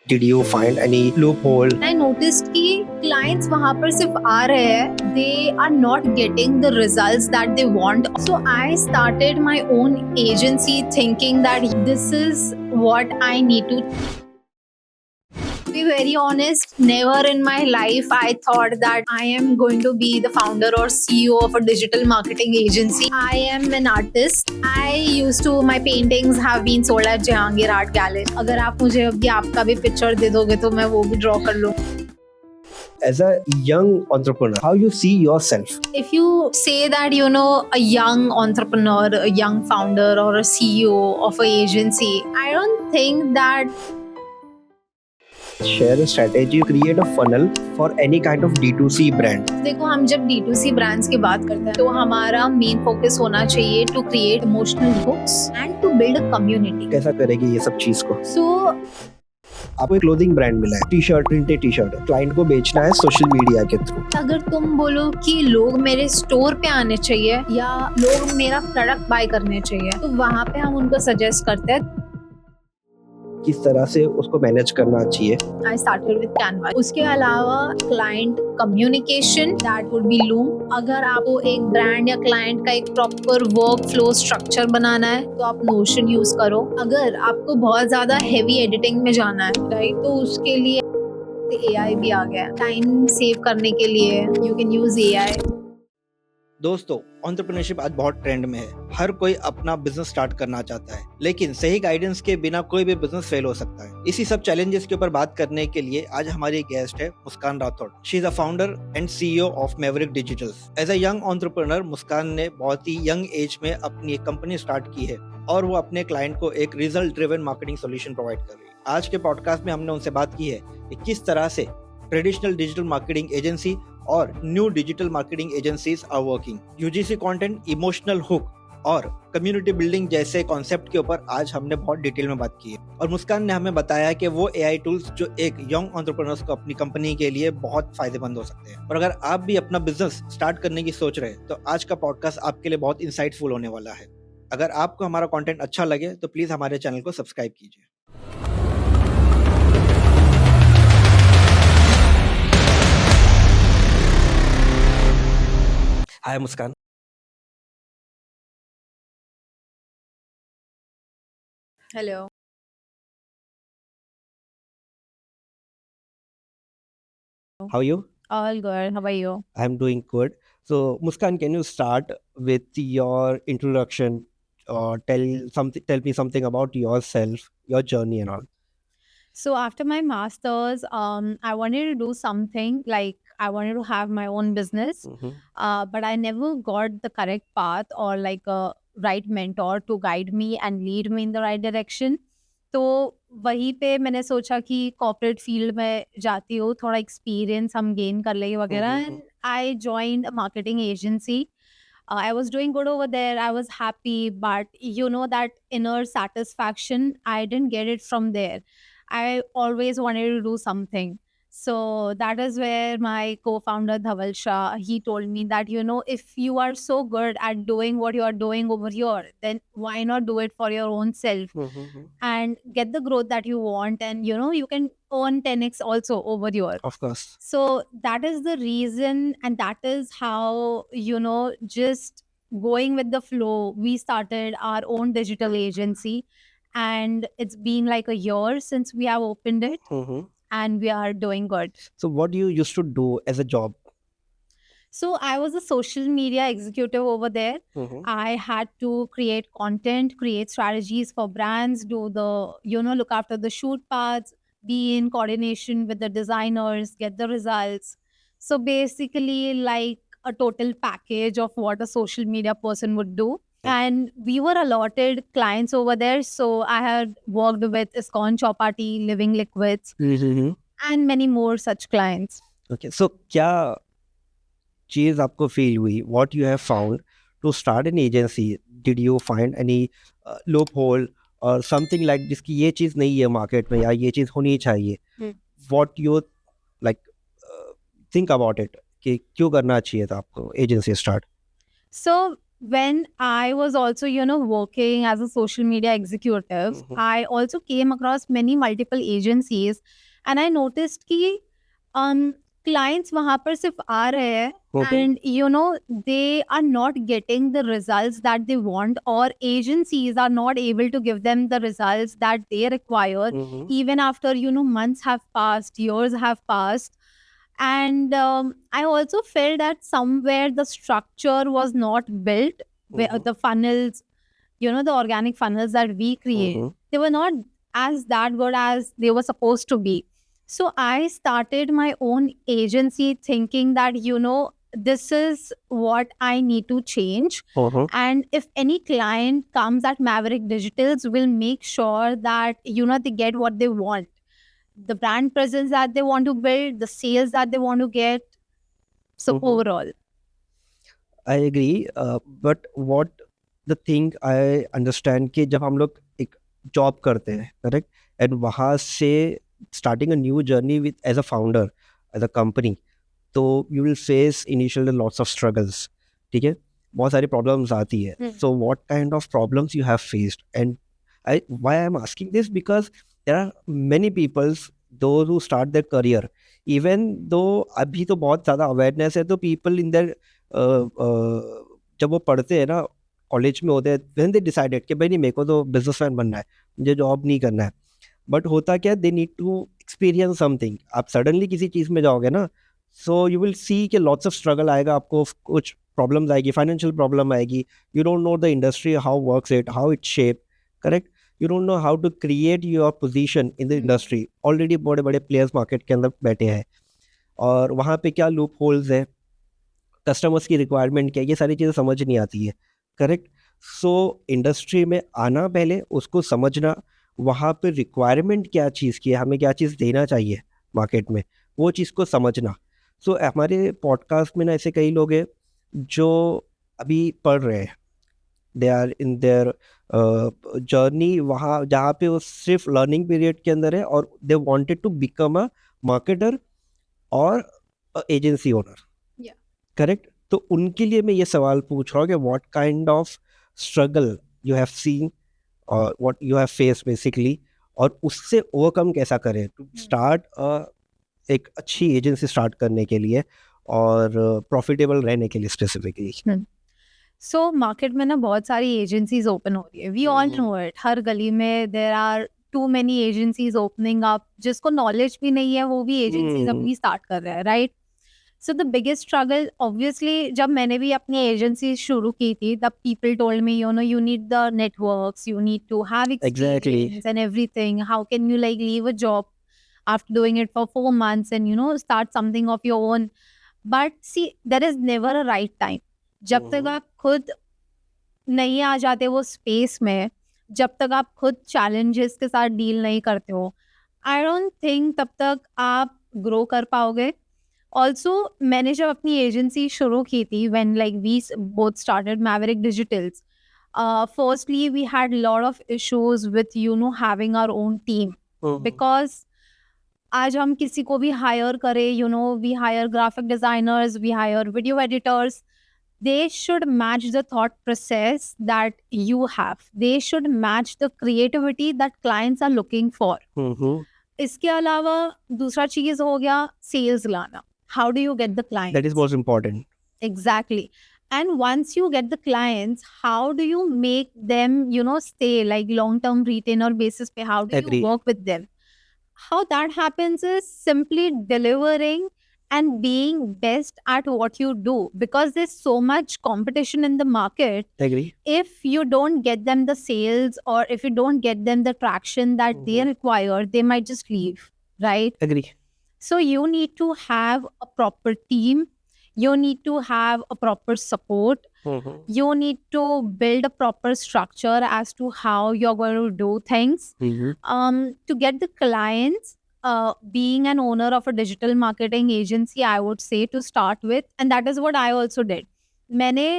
Did you find any loophole? I noticed कि clients वहाँ पर सिर्फ आ रहे हैं, they are not getting the results that they want. So I started my own agency thinking that this is what I need to. To be very honest, never in my life I thought that I am going to be the founder or CEO of a digital marketing agency. I am an artist. My paintings have been sold at Jahangir Art Gallery. अगर आप मुझे अभी आपका भी picture दे दोगे तो मैं वो भी ड्रॉ कर लूँ. As a young entrepreneur, how you see yourself? If you say that, a young entrepreneur, a young founder or a CEO of an agency, I don't think that. Share a strategy, create a funnel for any kind of D2C brand. देखो, हम जब D2C brands की बात करते हैं तो हमारा main focus होना चाहिए to create emotional hooks and to build a community. कैसा करेगी ये सब चीज को? सो आपको एक क्लोथिंग ब्रांड मिला है, टी-शर्ट, प्रिंटेड टी-शर्ट, क्लाइंट को बेचना है सोशल मीडिया के थ्रू. अगर तुम बोलो कि लोग मेरे स्टोर पे आने चाहिए या लोग मेरा प्रोडक्ट बाय करने चाहिए, तो वहाँ पे हम उनको सजेस्ट करते हैं किस तरह से उसको मैनेज करना चाहिए. I started with Canva. उसके अलावा client communication, that would be loom. अगर आपको एक ब्रांड या क्लाइंट का एक प्रॉपर वर्क फ्लो स्ट्रक्चर बनाना है तो आप नोशन यूज करो. अगर आपको बहुत ज्यादा हेवी एडिटिंग में जाना है, राइट, तो उसके लिए AI भी आ गया. टाइम सेव करने के लिए यू कैन यूज AI. दोस्तों, एंटरप्रेन्योरशिप आज बहुत ट्रेंड में है. हर कोई अपना बिजनेस स्टार्ट करना चाहता है, लेकिन सही गाइडेंस के बिना कोई भी बिजनेस फेल हो सकता है. इसी सब चैलेंजेस के ऊपर बात करने के लिए आज हमारी गेस्ट है Muskan Rathore. She is a founder and CEO of Maverick Digitals. As a young entrepreneur, Muskan ने बहुत ही यंग एज में अपनी एक कंपनी स्टार्ट की है और वो अपने क्लाइंट को एक result driven marketing solution provide कर रही है. आज के पॉडकास्ट में हमने उनसे बात की है कि किस तरह से ट्रेडिशनल डिजिटल मार्केटिंग एजेंसी और new digital marketing agencies are working. UGC content, emotional hook और कम्युनिटी बिल्डिंग जैसे कॉन्सेप्ट के ऊपर आज हमने बहुत डिटेल में बात की है. और मुस्कान ने हमें बताया कि वो AI टूल्स जो एक यंग एंटरप्रेन्योर्स को अपनी कंपनी के लिए बहुत फायदेमंद हो सकते हैं. और अगर आप भी अपना बिजनेस स्टार्ट करने की सोच रहे हैं तो आज का पॉडकास्ट आपके लिए बहुत इंसाइटफुल होने वाला है. अगर आपको हमारा कॉन्टेंट अच्छा लगे तो प्लीज हमारे चैनल को सब्सक्राइब कीजिए. Hi Muskan. Hello. How are you? All good. How are you? I'm doing good. So Muskan, can you start with your introduction or tell me something about yourself, your journey and all? So after my masters, I wanted to do something like I wanted to have my own business, but I never got the correct path or like a right mentor to guide me and lead me in the right direction. तो वहीं पे मैंने सोचा कि corporate field में जाती हूँ, थोड़ा एक्सपीरियंस हम गेन कर लेंगे वगैरह. And I joined a marketing agency. I was doing good over there. I was happy, but that inner satisfaction, I didn't get it from there. I always wanted to do something. So that is where my co-founder Dhaval Shah, he told me that, if you are so good at doing what you are doing over here, then why not do it for your own self and get the growth that you want, and you can earn 10x also over here. Of course. So that is the reason, and that is how, just going with the flow, we started our own digital agency. And it's been like a year since we have opened it, and we are doing good. So what you used to do as a job? So I was a social media executive over there. I had to create content, create strategies for brands, do the, look after the shoot parts, be in coordination with the designers, get the results. So basically like a total package of what a social media person would do. And we were allotted clients over there. So I had worked with ISKCON Chowpatty, Living Liquids, and many more such clients. Okay, so क्या चीज आपको feel हुई, what you have found to start an agency? Did you find any loophole or something like जिसकी ये चीज नहीं है market में या ये चीज होनी चाहिए? What you like think about it कि क्यों करना चाहिए था आपको agency start? So when I was also, working as a social media executive, Mhm. I also came across many multiple agencies, and I noticed कि clients वहाँ पर सिर्फ आ रहे हैं, Mhm. and they are not getting the results that they want, or agencies are not able to give them the results that they require, Mhm. even after months have passed, years have passed. And I also felt that somewhere the structure was not built, where Mhm. the funnels, the organic funnels that we create, Mhm. they were not as that good as they were supposed to be. So I started my own agency thinking that this is what I need to change. Mhm. And if any client comes at Maverick Digitals, we'll make sure that they get what they want, the brand presence that they want to build, the sales that they want to get. So Mhm. overall, I agree, but what the thing I understand कि जब हम लोग एक job करते हैं, correct, and वहाँ से starting a new journey with as a founder, as a company, तो you will face initial lots of struggles, ठीक है, बहुत सारी problems आती है. So what kind of problems you have faced, and why I'm asking this, because there are many people, those who start their career, even though अभी तो बहुत ज़्यादा awareness है, तो people in their जब वो पढ़ते हैं ना, कॉलेज में होते हैं, when they decided कि भाई नहीं, मेरे को तो बिजनेसमैन बनना है, मुझे जॉब नहीं करना है. बट होता क्या, they need to experience something. आप सडनली किसी चीज़ में जाओगे ना, सो यू विल सी कि लॉट्स ऑफ स्ट्रगल आएगा, आपको कुछ प्रॉब्लम्स आएगी, फाइनेंशियल प्रॉब्लम आएगी. You don't know the industry, how works it, how it shape, correct. You don't know how to create your position in the industry. Already बड़े बड़े players market के अंदर बैठे हैं, और वहाँ पे क्या लूप होल्स है, कस्टमर्स की रिक्वायरमेंट क्या है, ये सारी चीज़ें समझ नहीं आती है, करेक्ट. सो इंडस्ट्री में आना, पहले उसको समझना, वहाँ पे रिक्वायरमेंट क्या चीज़ की है, हमें क्या चीज़ देना चाहिए मार्केट में, वो चीज़ को समझना. सो हमारे पॉडकास्ट में ना ऐसे कई लोग हैं जो अभी पढ़ रहे हैं, they are in their journey, वहाँ जहाँ पे वो सिर्फ लर्निंग पीरियड के अंदर है, और they wanted to become a marketer और एजेंसी ओनर, Yeah. करेक्ट. तो उनके लिए मैं ये सवाल पूछ रहा हूँ कि what kind of struggle you have seen और what you have face basically, और उससे ओवरकम कैसा करें टू स्टार्ट एक अच्छी एजेंसी स्टार्ट करने के लिए, और प्रॉफिटेबल रहने के लिए स्पेसिफिकली. सो मार्केट में ना बहुत सारी एजेंसीज ओपन हो रही है, वी ऑल नो इट. हर गली में there are too many agencies opening up. जिसको नॉलेज भी नहीं है वो भी एजेंसीज अपनी स्टार्ट कर रहा है, right. So the biggest struggle, obviously, जब मैंने भी अपनी एजेंसी शुरू की थी, the people told me, you need the networks, you need to have experience and everything. How can you like leave a job after doing it for 4 months and start something of your own? But see, there is never a right time. जब तक आप खुद नहीं आ जाते वो space में, जब तक आप खुद चैलेंजेस के साथ डील नहीं करते हो, आई डोंट थिंक तब तक आप ग्रो कर पाओगे. ऑल्सो मैंने जब अपनी एजेंसी शुरू की थी, when like we both started Maverick Digitals, firstly we had a lot of issues with having our own team, because आज हम किसी को भी हायर करें, we hire graphic designers, we hire video editors, they should match the thought process that you have. They should match the creativity that clients are looking for. इसके अलावा दूसरा चीज हो गया सेल्स लाना. How do you get the clients? That is most important. Exactly. And once you get the clients, how do you make them, stay like long-term retainer basis pe? How do Agree. you work with them? How that happens is simply delivering and being best at what you do, because there's so much competition in the market. Agree. If you don't get them the sales, or if you don't get them the traction that they require, they might just leave, right? Agree. So you need to have a proper team. You need to have a proper support. You need to build a proper structure as to how you're going to do things. To get the clients, being an owner of a digital marketing agency, I would say, to start with, and that is what I also did. मैंने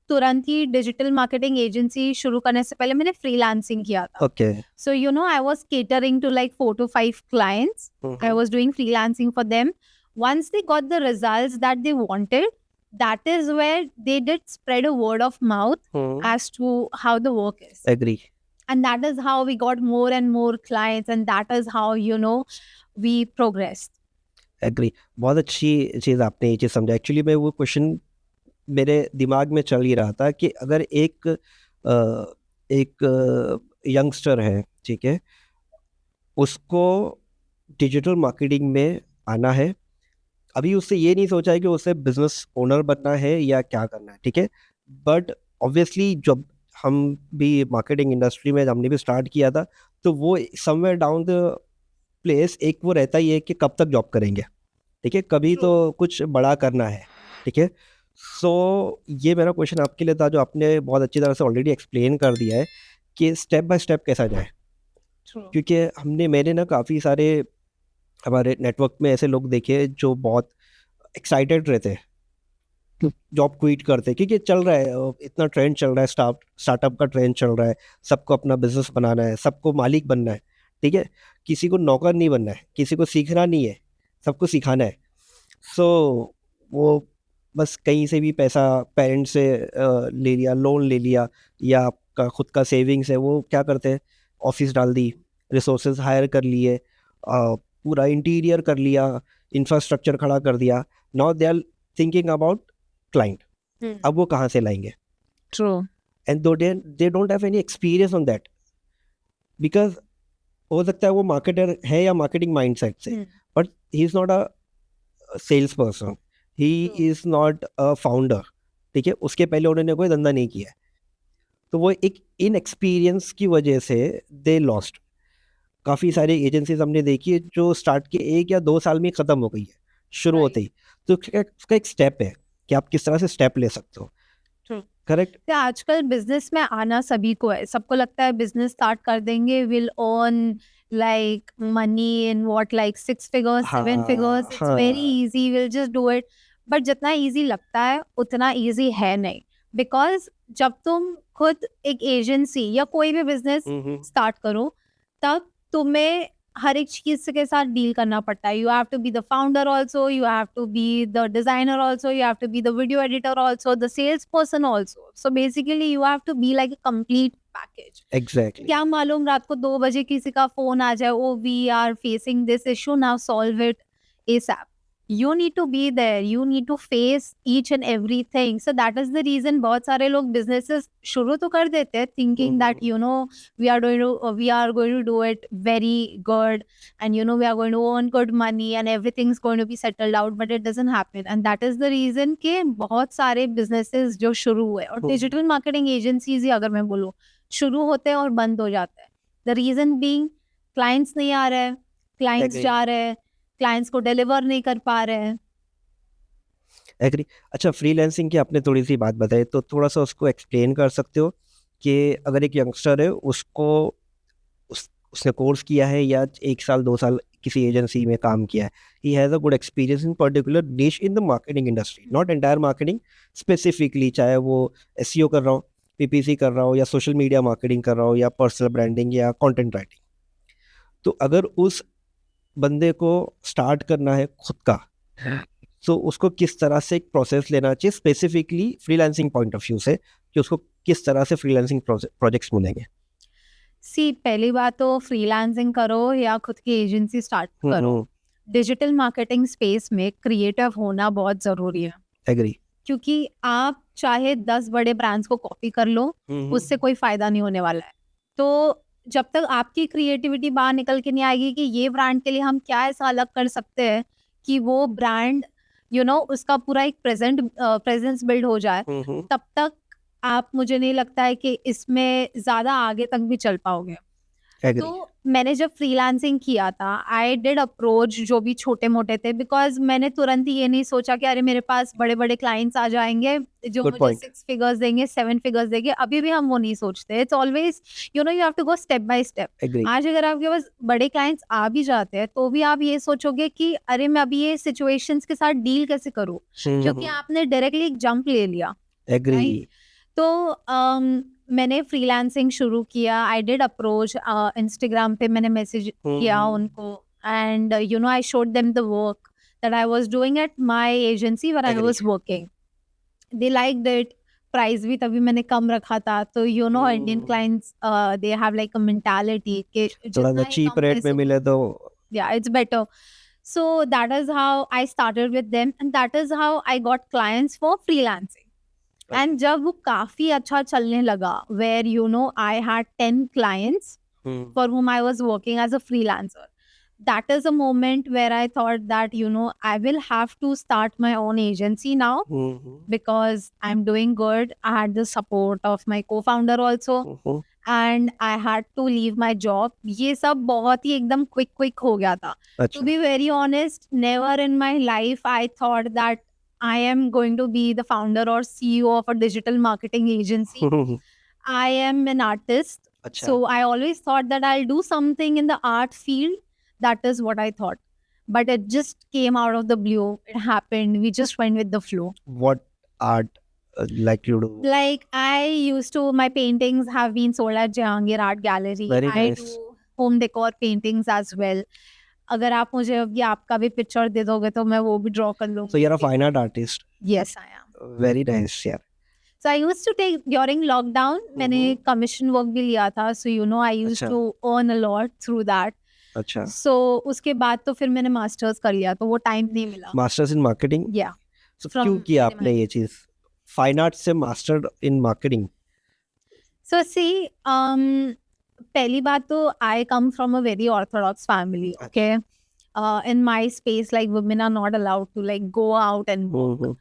तुरंत ही digital marketing agency शुरू करने से पहले मैंने freelancing किया था. Okay. So I was catering to like 4 to 5 clients. I was doing freelancing for them. Once they got the results that they wanted, that is where they did spread a word of mouth as to how the work is. Agree. And that is how we got more and more clients, and that is how, we progressed. Agree. बहुत अच्छी चीज़ आपने ये चीज़ समझा। Actually मैं वो question मेरे दिमाग में चल ही रहा था कि अगर एक यंगस्टर है, ठीक है, उसको डिजिटल मार्केटिंग में आना है, अभी उससे ये नहीं सोचा है कि उसे बिजनेस ओनर बनना है या क्या करना है, ठीक है, बट ऑब्वियसली जब हम भी मार्केटिंग इंडस्ट्री में हमने भी स्टार्ट किया था, तो वो समवेयर डाउन द प्लेस एक वो रहता ही है कि कब तक जॉब करेंगे, ठीक है, कभी तो कुछ बड़ा करना है, ठीक है। सो ये मेरा क्वेश्चन आपके लिए था, जो आपने बहुत अच्छी तरह से ऑलरेडी एक्सप्लेन कर दिया है कि स्टेप बाय स्टेप कैसा जाए। क्योंकि मैंने ना काफ़ी सारे हमारे नेटवर्क में ऐसे लोग देखे जो बहुत एक्साइटेड रहते हैं, जॉब क्विट करते, क्योंकि चल रहा है, इतना ट्रेंड चल रहा है, स्टार्टअप का ट्रेंड चल रहा है, सबको अपना बिजनेस बनाना है, सबको मालिक बनना है, ठीक है, किसी को नौकर नहीं बनना है, किसी को सीखना नहीं है, सबको सिखाना है। सो वो बस कहीं से भी पैसा पेरेंट्स से ले लिया, लोन ले लिया, या आपका खुद का सेविंग्स है, वो क्या करते हैं, ऑफिस डाल दी, रिसोर्सेज हायर कर लिए, पूरा इंटीरियर कर लिया, इंफ्रास्ट्रक्चर खड़ा कर दिया, now they are thinking about client. अब वो कहाँ से लाएंगे? True. And they don't have any experience on that, because हो सकता है वो मार्केटर है या मार्केटिंग माइंडसेट से, but he is not a sales person, he is not a founder, ठीक है, उसके पहले उन्होंने कोई धंधा नहीं किया है, तो वो एक इनएक्सपीरियंस की वजह से दे लॉस्ट। काफ़ी सारी एजेंसीज हमने देखी है जो स्टार्ट के 1 या 2 साल में ख़त्म हो गई है शुरू होते ही। तो उसका एक स्टेप है कि आप किस तरह से स्टेप ले सकते हो, करेक्ट। आजकल बिजनेस में आना सभी को है, सबको लगता है बिजनेस स्टार्ट कर देंगे, will earn like money in what, like 6 figures, 7 figures, it's very easy, we'll just do it. but जितना easy लगता है उतना easy है नहीं, because जब तुम खुद एक एजेंसी या कोई भी बिजनेस स्टार्ट करो, तब तुम्हें हर एक चीज के साथ डील करना पड़ता है। You have to be the founder also, you have to be the designer also, you have to be the video editor also, the sales person also. So basically you have to be like a complete package. Exactly. क्या मालूम रात को 2 बजे किसी का phone आ जाए, oh we are facing this issue, now solve it ASAP. You need to be there, you need to face each and everything. So that is the reason बहुत सारे लोग businesses शुरू तो कर देते हैं thinking that we are going to do it very good, and we are going to earn good money and everything's going to be settled out, but it doesn't happen. And that is the reason कि बहुत सारे businesses जो शुरू हुए, और digital marketing agencies ही अगर मैं बोलूँ, शुरू होते हैं और बंद हो जाते हैं। The reason being clients नहीं आ रहे हैं, clients जा रहे हैं, क्लाइंट्स को डिलीवर नहीं कर पा रहे हैं। एग्री। अच्छा, फ्रीलांसिंग की आपने थोड़ी सी बात बताई, तो थोड़ा सा उसको एक्सप्लेन कर सकते हो कि अगर एक यंगस्टर है, उसने कोर्स किया है या 1 साल 2 साल किसी एजेंसी में काम किया है, he has a good experience in particular niche in the marketing industry, not entire marketing, specifically चाहे वो SEO कर रहा हो, PPC कर रहा हो, या सोशल मीडिया मार्केटिंग कर रहा हो, या पर्सनल ब्रांडिंग या कंटेंट राइटिंग, तो अगर उस बंदे को स्टार्ट करना है खुद का, तो उसको किस तरह से एक प्रोसेस लेना चाहिए, specifically freelancing point of view से, कि उसको किस तरह से फ्रीलांसिंग प्रोजेक्ट्स मिलेंगे? पहली बात तो फ्रीलांसिंग करो या खुद की एजेंसी स्टार्ट करो, डिजिटल मार्केटिंग स्पेस में क्रिएटिव होना बहुत जरूरी है। एग्री। क्योंकि आप चाहे 10 बड़े ब्रांड्स को कॉपी कर लो, उससे कोई फायदा नहीं होने वाला है। तो जब तक आपकी क्रिएटिविटी बाहर निकल के नहीं आएगी कि ये ब्रांड के लिए हम क्या ऐसा अलग कर सकते हैं कि वो ब्रांड उसका पूरा एक प्रेजेंस बिल्ड हो जाए, तब तक आप, मुझे नहीं लगता है कि इसमें ज्यादा आगे तक भी चल पाओगे। तो मैंने जब फ्रीलांसिंग किया था, आई डिड अप्रोच जो भी छोटे मोटे थे, बिकॉज मैंने तुरंत ही ये नहीं सोचा कि अरे मेरे पास बड़े बड़े क्लाइंट्स आ जाएंगे जो मुझे 6 फिगर्स देंगे, 7 फिगर्स देंगे। अभी भी हम वो नहीं सोचते। It's always you have to go step by step. आज अगर आपके पास बड़े क्लाइंट्स आ भी जाते हैं, तो भी आप ये सोचोगे कि अरे मैं अभी ये सिचुएशंस के साथ डील कैसे करूँ, क्योंकि आपने डायरेक्टली एक जंप ले लिया। एग्री। तो मैंने फ्रीलांसिंग शुरू किया, आई डिड अप्रोच, इंस्टाग्राम पे मैंने मैसेज किया उनको, and I showed them the work that I was doing at my agency where I was working. they liked it. Price भी तभी मैंने कम रखा था, तो you know Indian clients they have like a mentality कि थोड़ा जितना सा ही चीप कम रेट में पैसे मिले तो yeah, it's better. So that is how I started with them, and that is how I got clients for freelancing. And जब वो काफी अच्छा चलने लगा, where you know I had 10 clients for whom I was working as a freelancer. That is a moment where I thought that, you know, I will have to start my own agency now because I'm doing good. I had the support of my co-founder also, and I had to leave my job. ये सब बहुत ही एकदम quick हो गया था. To be very honest, never in my life I thought that I am going to be the founder or CEO of a digital marketing agency. I am an artist. So I always thought that I'll do something in the art field. That is what I thought. But it just came out of the blue. It happened. We just went with the flow. What art like you do? Like I used to, my paintings have been sold at Jahangir Art Gallery. Very I nice. do home decor paintings as well. अगर आप मुझे अभी आपका भी picture दे दोगे तो मैं वो भी ड्रॉ कर लूँगी. So you're a fine art artist. Yes, I am. Very nice, yeah. So I used to take during lockdown. मैंने commission work भी लिया था. So you know I used to earn a lot through that. अच्छा. So उसके बाद तो फिर मैंने masters कर लिया तो वो time नहीं मिला. Masters in marketing? Yeah. So From क्यों किया आपने cinema. ये चीज? Fine art से mastered in marketing. So see, पहली बात तो I come from a very orthodox family. Okay. In my space, like women are not allowed to like go out and work.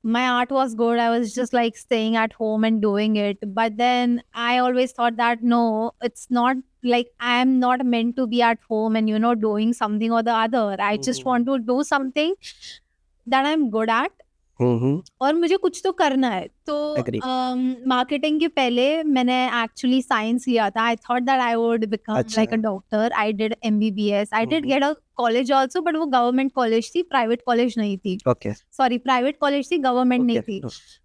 My art was good. I was just like staying at home and doing it. But then I always thought that no, it's not like I am not meant to be at home and, you know, doing something or the other. I just want to do something that I'm good at. और मुझे कुछ तो करना है. तो marketing के पहले मैंने एक्चुअली साइंस लिया था. I thought that I would become like a doctor. I did MBBS. I did get a college also, but वो गवर्नमेंट कॉलेज थी, प्राइवेट कॉलेज नहीं थी. सॉरी, प्राइवेट कॉलेज थी, गवर्नमेंट नहीं थी.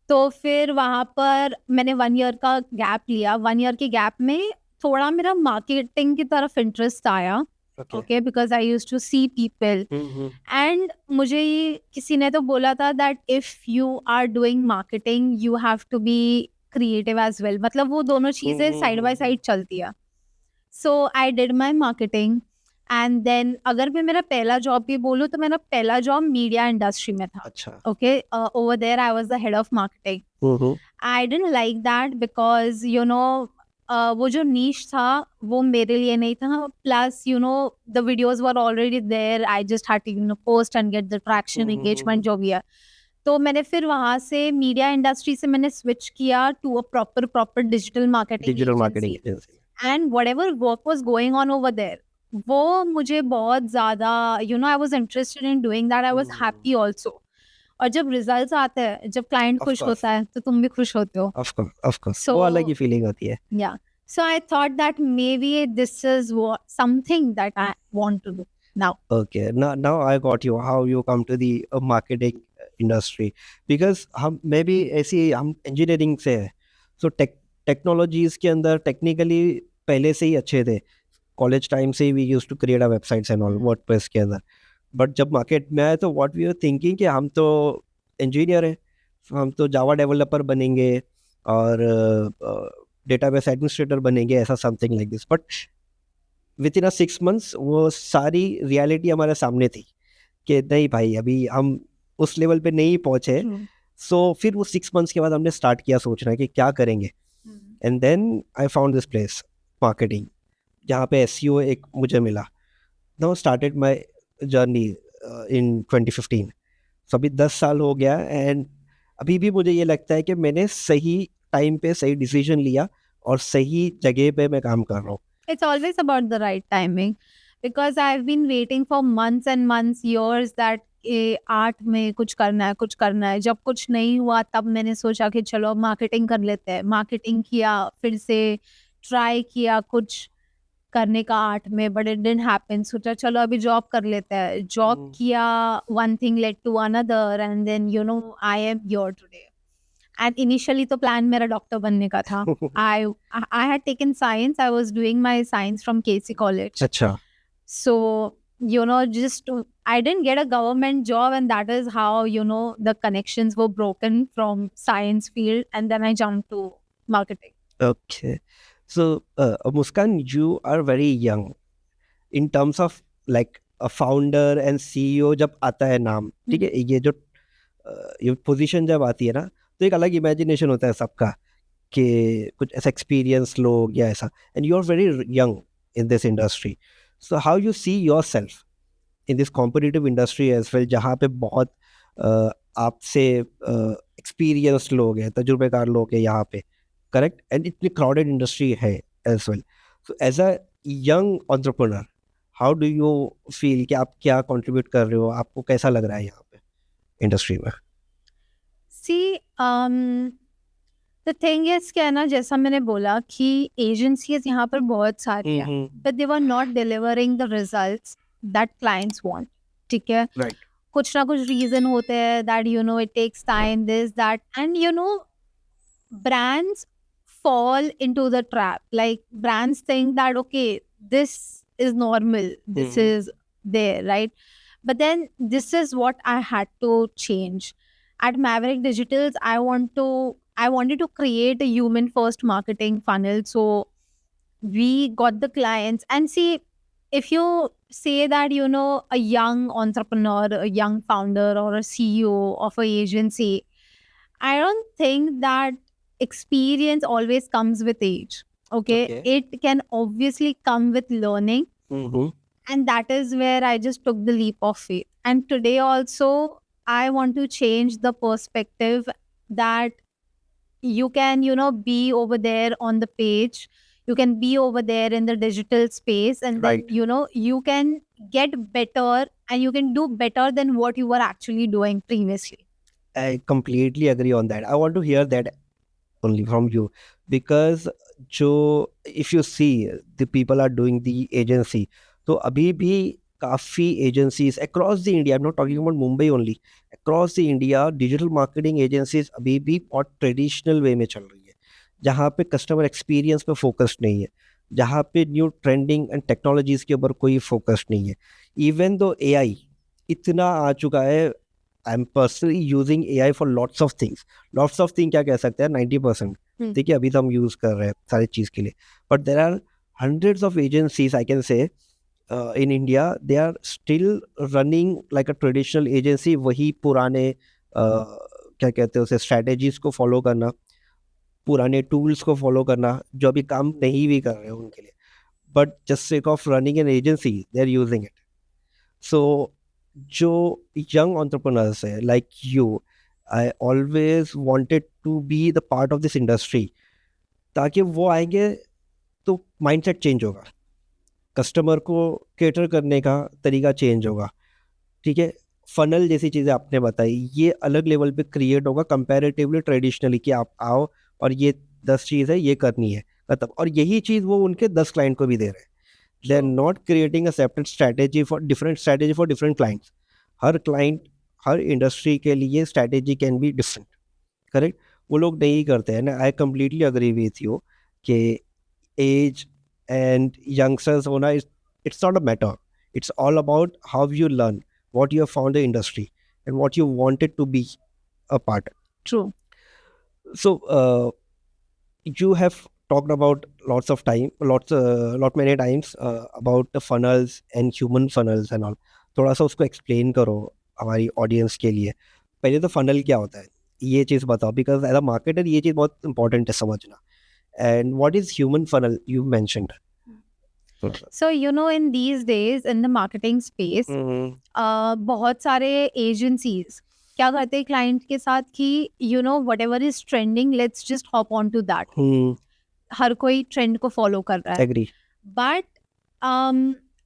तो फिर वहां पर मैंने 1 ईयर का गैप लिया. 1 ईयर के गैप में थोड़ा मेरा मार्केटिंग की तरफ इंटरेस्ट आया. Okay, because I used to see people. And मुझे ये किसी ने तो बोला था that if you are doing marketing, you have to be creative as well. मतलब वो दोनों चीजें side by side चलती है. So I did my marketing. And then अगर मैं मेरा पहला जॉब भी बोलूँ तो मेरा पहला जॉब मीडिया इंडस्ट्री में था. Okay, over there I was the head of marketing. I didn't like that because, you know, वो जो नीश था वो मेरे लिए नहीं था. Plus you know the videos were already there. I just had to you know post and get the traction, engagement जो भी है. तो मैंने फिर वहां से मीडिया इंडस्ट्री से मैंने स्विच किया to a proper digital marketing. And whatever work was going on over there, वो मुझे बहुत ज्यादा, you know, I was interested in doing that. I was happy also. और जब रिजल्ट्स आते हैं, जब क्लाइंट खुश होता है तो तुम भी खुश होते हो. Of course. वो अलग ही फीलिंग होती है. Yeah. So I thought that maybe this is something that I want to do now. Okay. Now I got you. How you come to the marketing industry? Because मैं भी ऐसी हम engineering से है. So technologies के अंदर technically पहले से ही अच्छे थे. College time से we used to create our websites and all WordPress के अंदर. बट जब मार्केट में आए तो व्हाट वी आर थिंकिंग कि हम तो इंजीनियर हैं, हम तो जावा डेवलपर बनेंगे और डेटाबेस एडमिनिस्ट्रेटर बनेंगे, ऐसा something like this. But with in 6 months वो सारी रियलिटी हमारे सामने थी कि नहीं भाई, अभी हम उस लेवल पे नहीं पहुंचे. सो फिर वो 6 months के बाद हमने स्टार्ट किया सोचना कि क्या करेंगे. And then I found this place marketing, जहाँ पे SEO एक मुझे मिला. Now started my journey in 2015. सो अभी 10 साल हो गया एंड अभी भी मुझे ये लगता है कि मैंने सही टाइम पे सही डिसीजन लिया और सही जगह पे मैं काम कर रहा हूँ. It's always about the right timing because I've been waiting for months and months, years that art में कुछ करना है. जब कुछ नहीं हुआ तब मैंने सोचा कि चलो मार्केटिंग कर लेते हैं. मार्केटिंग किया, फिर से ट्राई किया कुछ करने का आर्ट में, बट इट डिडंट हैपन. सोचा चलो अभी जॉब कर लेते हैं. जॉब किया, one thing led to another and then you know I am here today. And initially तो प्लान मेरा डॉक्टर बनने का था. I had taken science. I was doing my science from KC college. अच्छा. So you know, just I didn't get a government job, and that is how, the connections were broken from science field, and then I jumped to marketing. Okay. So, Muskan, you are very young in terms of like a founder and CEO. जब आता है नाम, ठीक है, ये position जब आती है ना, तो एक अलग इमेजिनेशन होता है सबका कि कुछ ऐसा एक्सपीरियंस लोग या ऐसा, and you are very young in this industry. So how you see your self in this competitive industry as well, जहाँ पे बहुत आपसे एक्सपीरियंस लोग हैं, तजुर्बेकार लोग हैं यहाँ पे, करेक्ट, एंड इतनी क्राउडेड इंडस्ट्री है as well. So as a young entrepreneur, how do you feel कि आप क्या कंट्रीब्यूट कर रहे हो, आपको कैसा लग रहा है यहाँ पे इंडस्ट्री में? See, the thing is क्या है ना, जैसा मैंने बोला कि एजेंसीज यहाँ पर बहुत सारी हैं, but they were not delivering the results that clients want. ठीक है, राइट. कुछ ना कुछ रीजन होते हैं that it takes time, this that, and brands fall into the trap. Like brands think that okay, this is normal, this is there, right? But then this is what I had to change. At Maverick Digitals, I wanted to create a human first marketing funnel. So we got the clients, and see, if you say that a young entrepreneur, a young founder, or a CEO of an agency, I don't think that experience always comes with age. Okay, it can obviously come with learning, and that is where I just took the leap of faith. And today also, I want to change the perspective that you can be over there on the page, you can be over there in the digital space, and then Right. you can get better, and you can do better than what you were actually doing previously. I completely agree on that. I want to hear that only from you, because if you see the people are doing the agency, तो अभी भी काफ़ी agencies across the India, I'm not talking about Mumbai only, across the India, digital marketing agencies अभी भी बहुत traditional way में चल रही है, जहाँ पे customer experience पे focus नहीं है, जहाँ पे new trending and technologies के ऊपर कोई focus नहीं है. Even though AI इतना आ चुका है, I'm personally using AI for lots of things. Lots of things क्या कह सकते हैं, 90%. ठीक है, अभी तो हम यूज़ कर रहे हैं सारी चीज़ के लिए. But there are hundreds of agencies, I can say, in India, they are still running like a traditional agency. वही पुराने क्या कहते हैं उसे, strategies को follow करना, पुराने tools को follow करना, जो अभी काम नहीं भी कर रहे हैं उनके लिए. But just sake of running an agency, they are using it. So जो young entrepreneurs है like you, I always wanted to be the part of this industry, ताकि वो आएंगे तो mindset change होगा, कस्टमर को केटर करने का तरीका चेंज होगा. ठीक है, फनल जैसी चीज़ें आपने बताई, ये अलग लेवल पे क्रिएट होगा कंपैरेटिवली ट्रेडिशनली, कि आप आओ और ये 10 चीज़ है, ये करनी है, खत्म. और यही चीज़ वो उनके 10 क्लाइंट को भी दे रहे हैं. They are not creating a separate strategy for different clients. हर क्लाइंट, हर इंडस्ट्री के लिए strategy can be different, correct. वो लोग नहीं करते हैं ना. I completely agree with you कि एज and youngsters होना, it's not a matter. It's all about how you learn, what you have found the industry, and what you wanted to be a part. True. So you have talked about many times about the funnels and human funnels and all. थोड़ा सा उसको explain करो हमारी audience के लिए. पहले तो funnel क्या होता है ये चीज़ बताओ, because as a marketer ये चीज़ बहुत important है समझना. And what is human funnel you mentioned? So in these days in the marketing space, बहुत सारे agencies क्या करते हैं client के साथ कि whatever is trending, let's just hop on to that. हर कोई trend को follow कर रहा है. Agree. But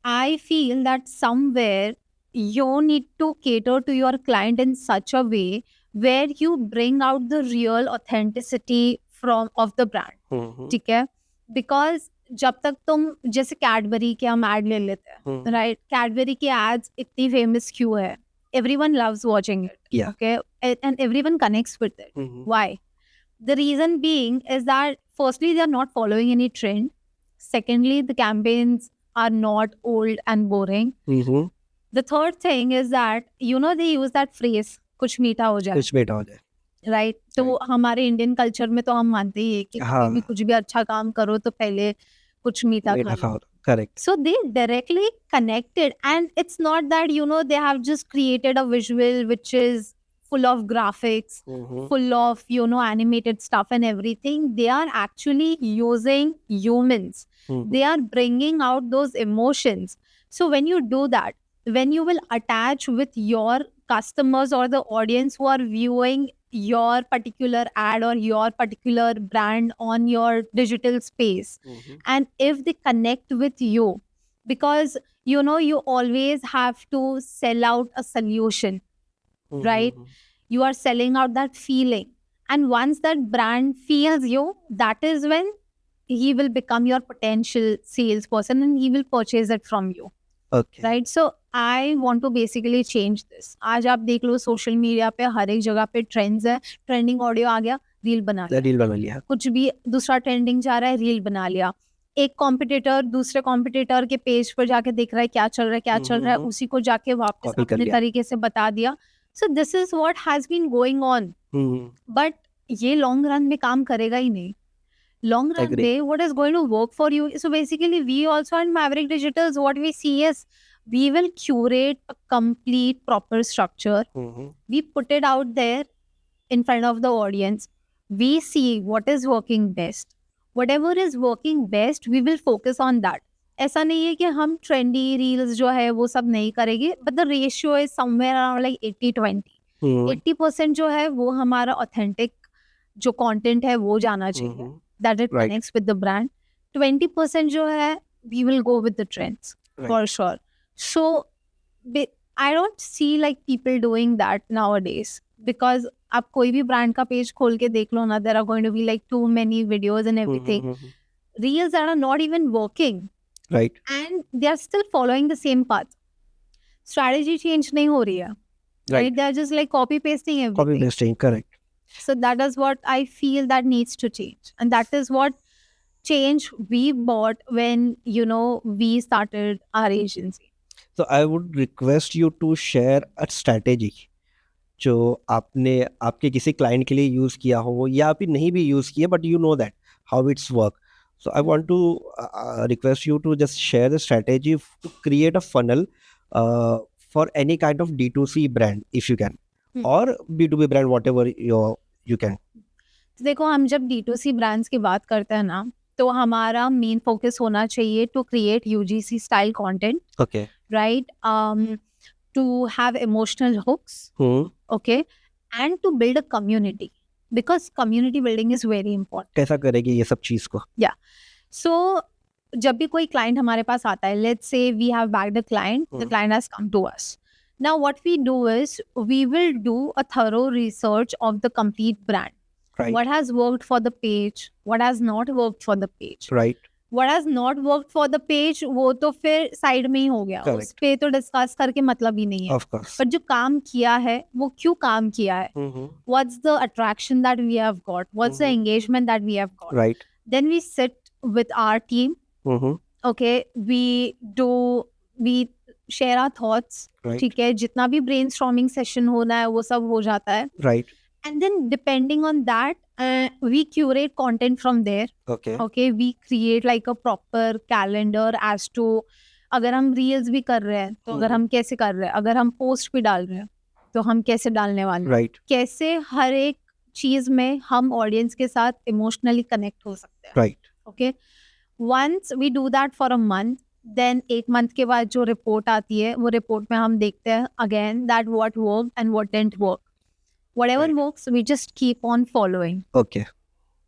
I feel that somewhere you need to cater to your client in such a way where you bring out the real authenticity of the brand. ठीक है, because जब तक तुम, जैसे कैडबरी के हम एड ले लेते हैं, राइट, कैडबरी की एड्स इतनी फेमस क्यों है? Everyone loves watching it, okay, and everyone connects with it. Why? The reason being is that firstly they are not following any trend, secondly the campaigns are not old and boring, The third thing is that they use that phrase कुछ मीठा हो जाए, कुछ बेटा हो जाए. Right? तो Right. हमारे इंडियन कल्चर में तो हम मानते ही है कि हाँ. कभी भी कुछ भी अच्छा काम करो तो पहले कुछ मीठा बेटा खा लो. खाओ. Correct. So they directly connected, and it's not that they have just created a visual which is full of graphics, Mhm. full of animated stuff and everything. They are actually using humans. Mhm. They are bringing out those emotions. So when you do that, when you will attach with your customers or the audience who are viewing your particular ad or your particular brand on your digital space, Mhm. and if they connect with you, because you always have to sell out a solution, right? Mhm. You are selling out that feeling, and once that brand feels you, that is when he will become your potential salesperson and he will purchase it from you, Okay. Right? So I want to basically change this. आज आप देख लो social media पे हर एक जगह पे trends है, trending audio आ गया, reel बना लिया. रील बना लिया. कुछ भी दूसरा ट्रेंडिंग जा रहा है, रील बना लिया. एक कॉम्पिटिटर दूसरे कॉम्पिटिटर के पेज पर जाके देख रहा है क्या चल रहा है, क्या चल रहा है, उसी को जाके वापस Copy कर अपने लिया. तरीके से बता दिया. So this is what has been going on, Mhm. But ये लॉन्ग रन में काम करेगा ही नहीं. Long run Agree. day, what is going to work for you? So basically, we also in Maverick Digitals, what we see is we will curate a complete proper structure. Mhm. We put it out there in front of the audience. We see what is working best. Whatever is working best, we will focus on that. ऐसा नहीं है कि हम trendy reels जो है वो सब नहीं करेंगे, but the ratio is somewhere around like 80-20. Mhm. 80% जो है वो हमारा authentic जो content है वो जाना चाहिए. Mhm. That it Right. connects with the brand. 20% जो है we will go with the trends, Right. for sure. So I don't see like people doing that nowadays, because आप कोई भी brand का page खोल के देख लो ना, there are going to be like too many videos and everything. Mhm. Reels that are not even working, Right. and they are still following the same path. Strategy change नहीं हो रही है, Right. They are just like copy pasting Copy everything. pasting. Correct. So that is what I feel that needs to change, and that is what change we bought when we started our agency. So I would request you to share a strategy जो आपने आपके किसी client के लिए use किया हो या फिर नहीं भी यूज़ किया, but you know that how it's work. So I want to request you to just share the strategy to create a funnel for any kind of D2C brand if you can, or B2B brand, whatever you can. तो देखो, हम जब D2C brands की बात करते हैं ना, तो हमारा मेन फोकस होना चाहिए to create UGC style content, Okay. Right? To have emotional hooks, okay, and to build a community, because community building is very important. कैसा करेगी ये सब चीज़ को? सो जब भी कोई क्लाइंट हमारे पास आता है, let's say we have backed the client has come to us. Now what we do is we will do a thorough research of the complete brand. Right. What has worked for the page, what has not worked for the page. Right. What has not worked for the page, वो तो फिर side में ही हो गया. Correct. उस पे तो discuss करके मतलब ही नहीं है. Of course. पर जो काम किया है वो क्यों काम किया है, Mhm. what's the attraction that we have got, what's the engagement that we have got. Right. Then we sit with our team, Mhm. okay, we share our thoughts. Right. ठीक है, जितना भी brainstorming session होना है वो सब हो जाता है. Right. And then depending on that, we curate content from there. Okay. Okay, we create like a proper calendar as to अगर हम reels भी कर रहे हैं तो अगर हम कैसे कर रहे हैं, अगर हम post भी डाल रहे हैं तो हम कैसे डालने वाले हैं, Right. कैसे हर एक चीज में हम ऑडियंस के साथ इमोशनली कनेक्ट हो सकते हैं. Right. Okay, once we do that for a month, देन एक मंथ के बाद जो रिपोर्ट आती है वो रिपोर्ट में हम देखते हैं again that what work and what didn't work. Whatever Right. works, we just keep on following. Okay.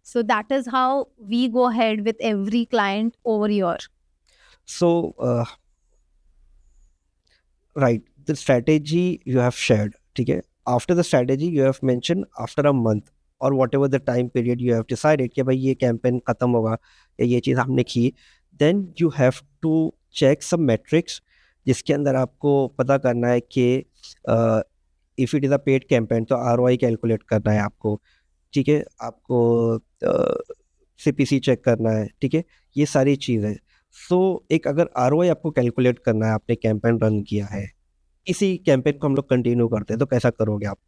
So that is how we go ahead with every client over here. So, right, the strategy you have shared, ठीक है? After the strategy you have mentioned after a month or whatever the time period you have decided कि भाई ये campaign खत्म होगा या ये चीज़ हमने की, then you have to check some metrics जिसके अंदर आपको पता करना है कि if it is a paid campaign तो ROI कैलकुलेट करना है आपको, ठीक है? आपको CPC चेक करना है, ठीक है? ये सारी चीज़ है. सो एक अगर ROI आपको कैलकुलेट करना है, आपने कैंपेन रन किया है, इसी कैंपेन को हम लोग कंटिन्यू करते हैं, तो कैसा करोगे आप?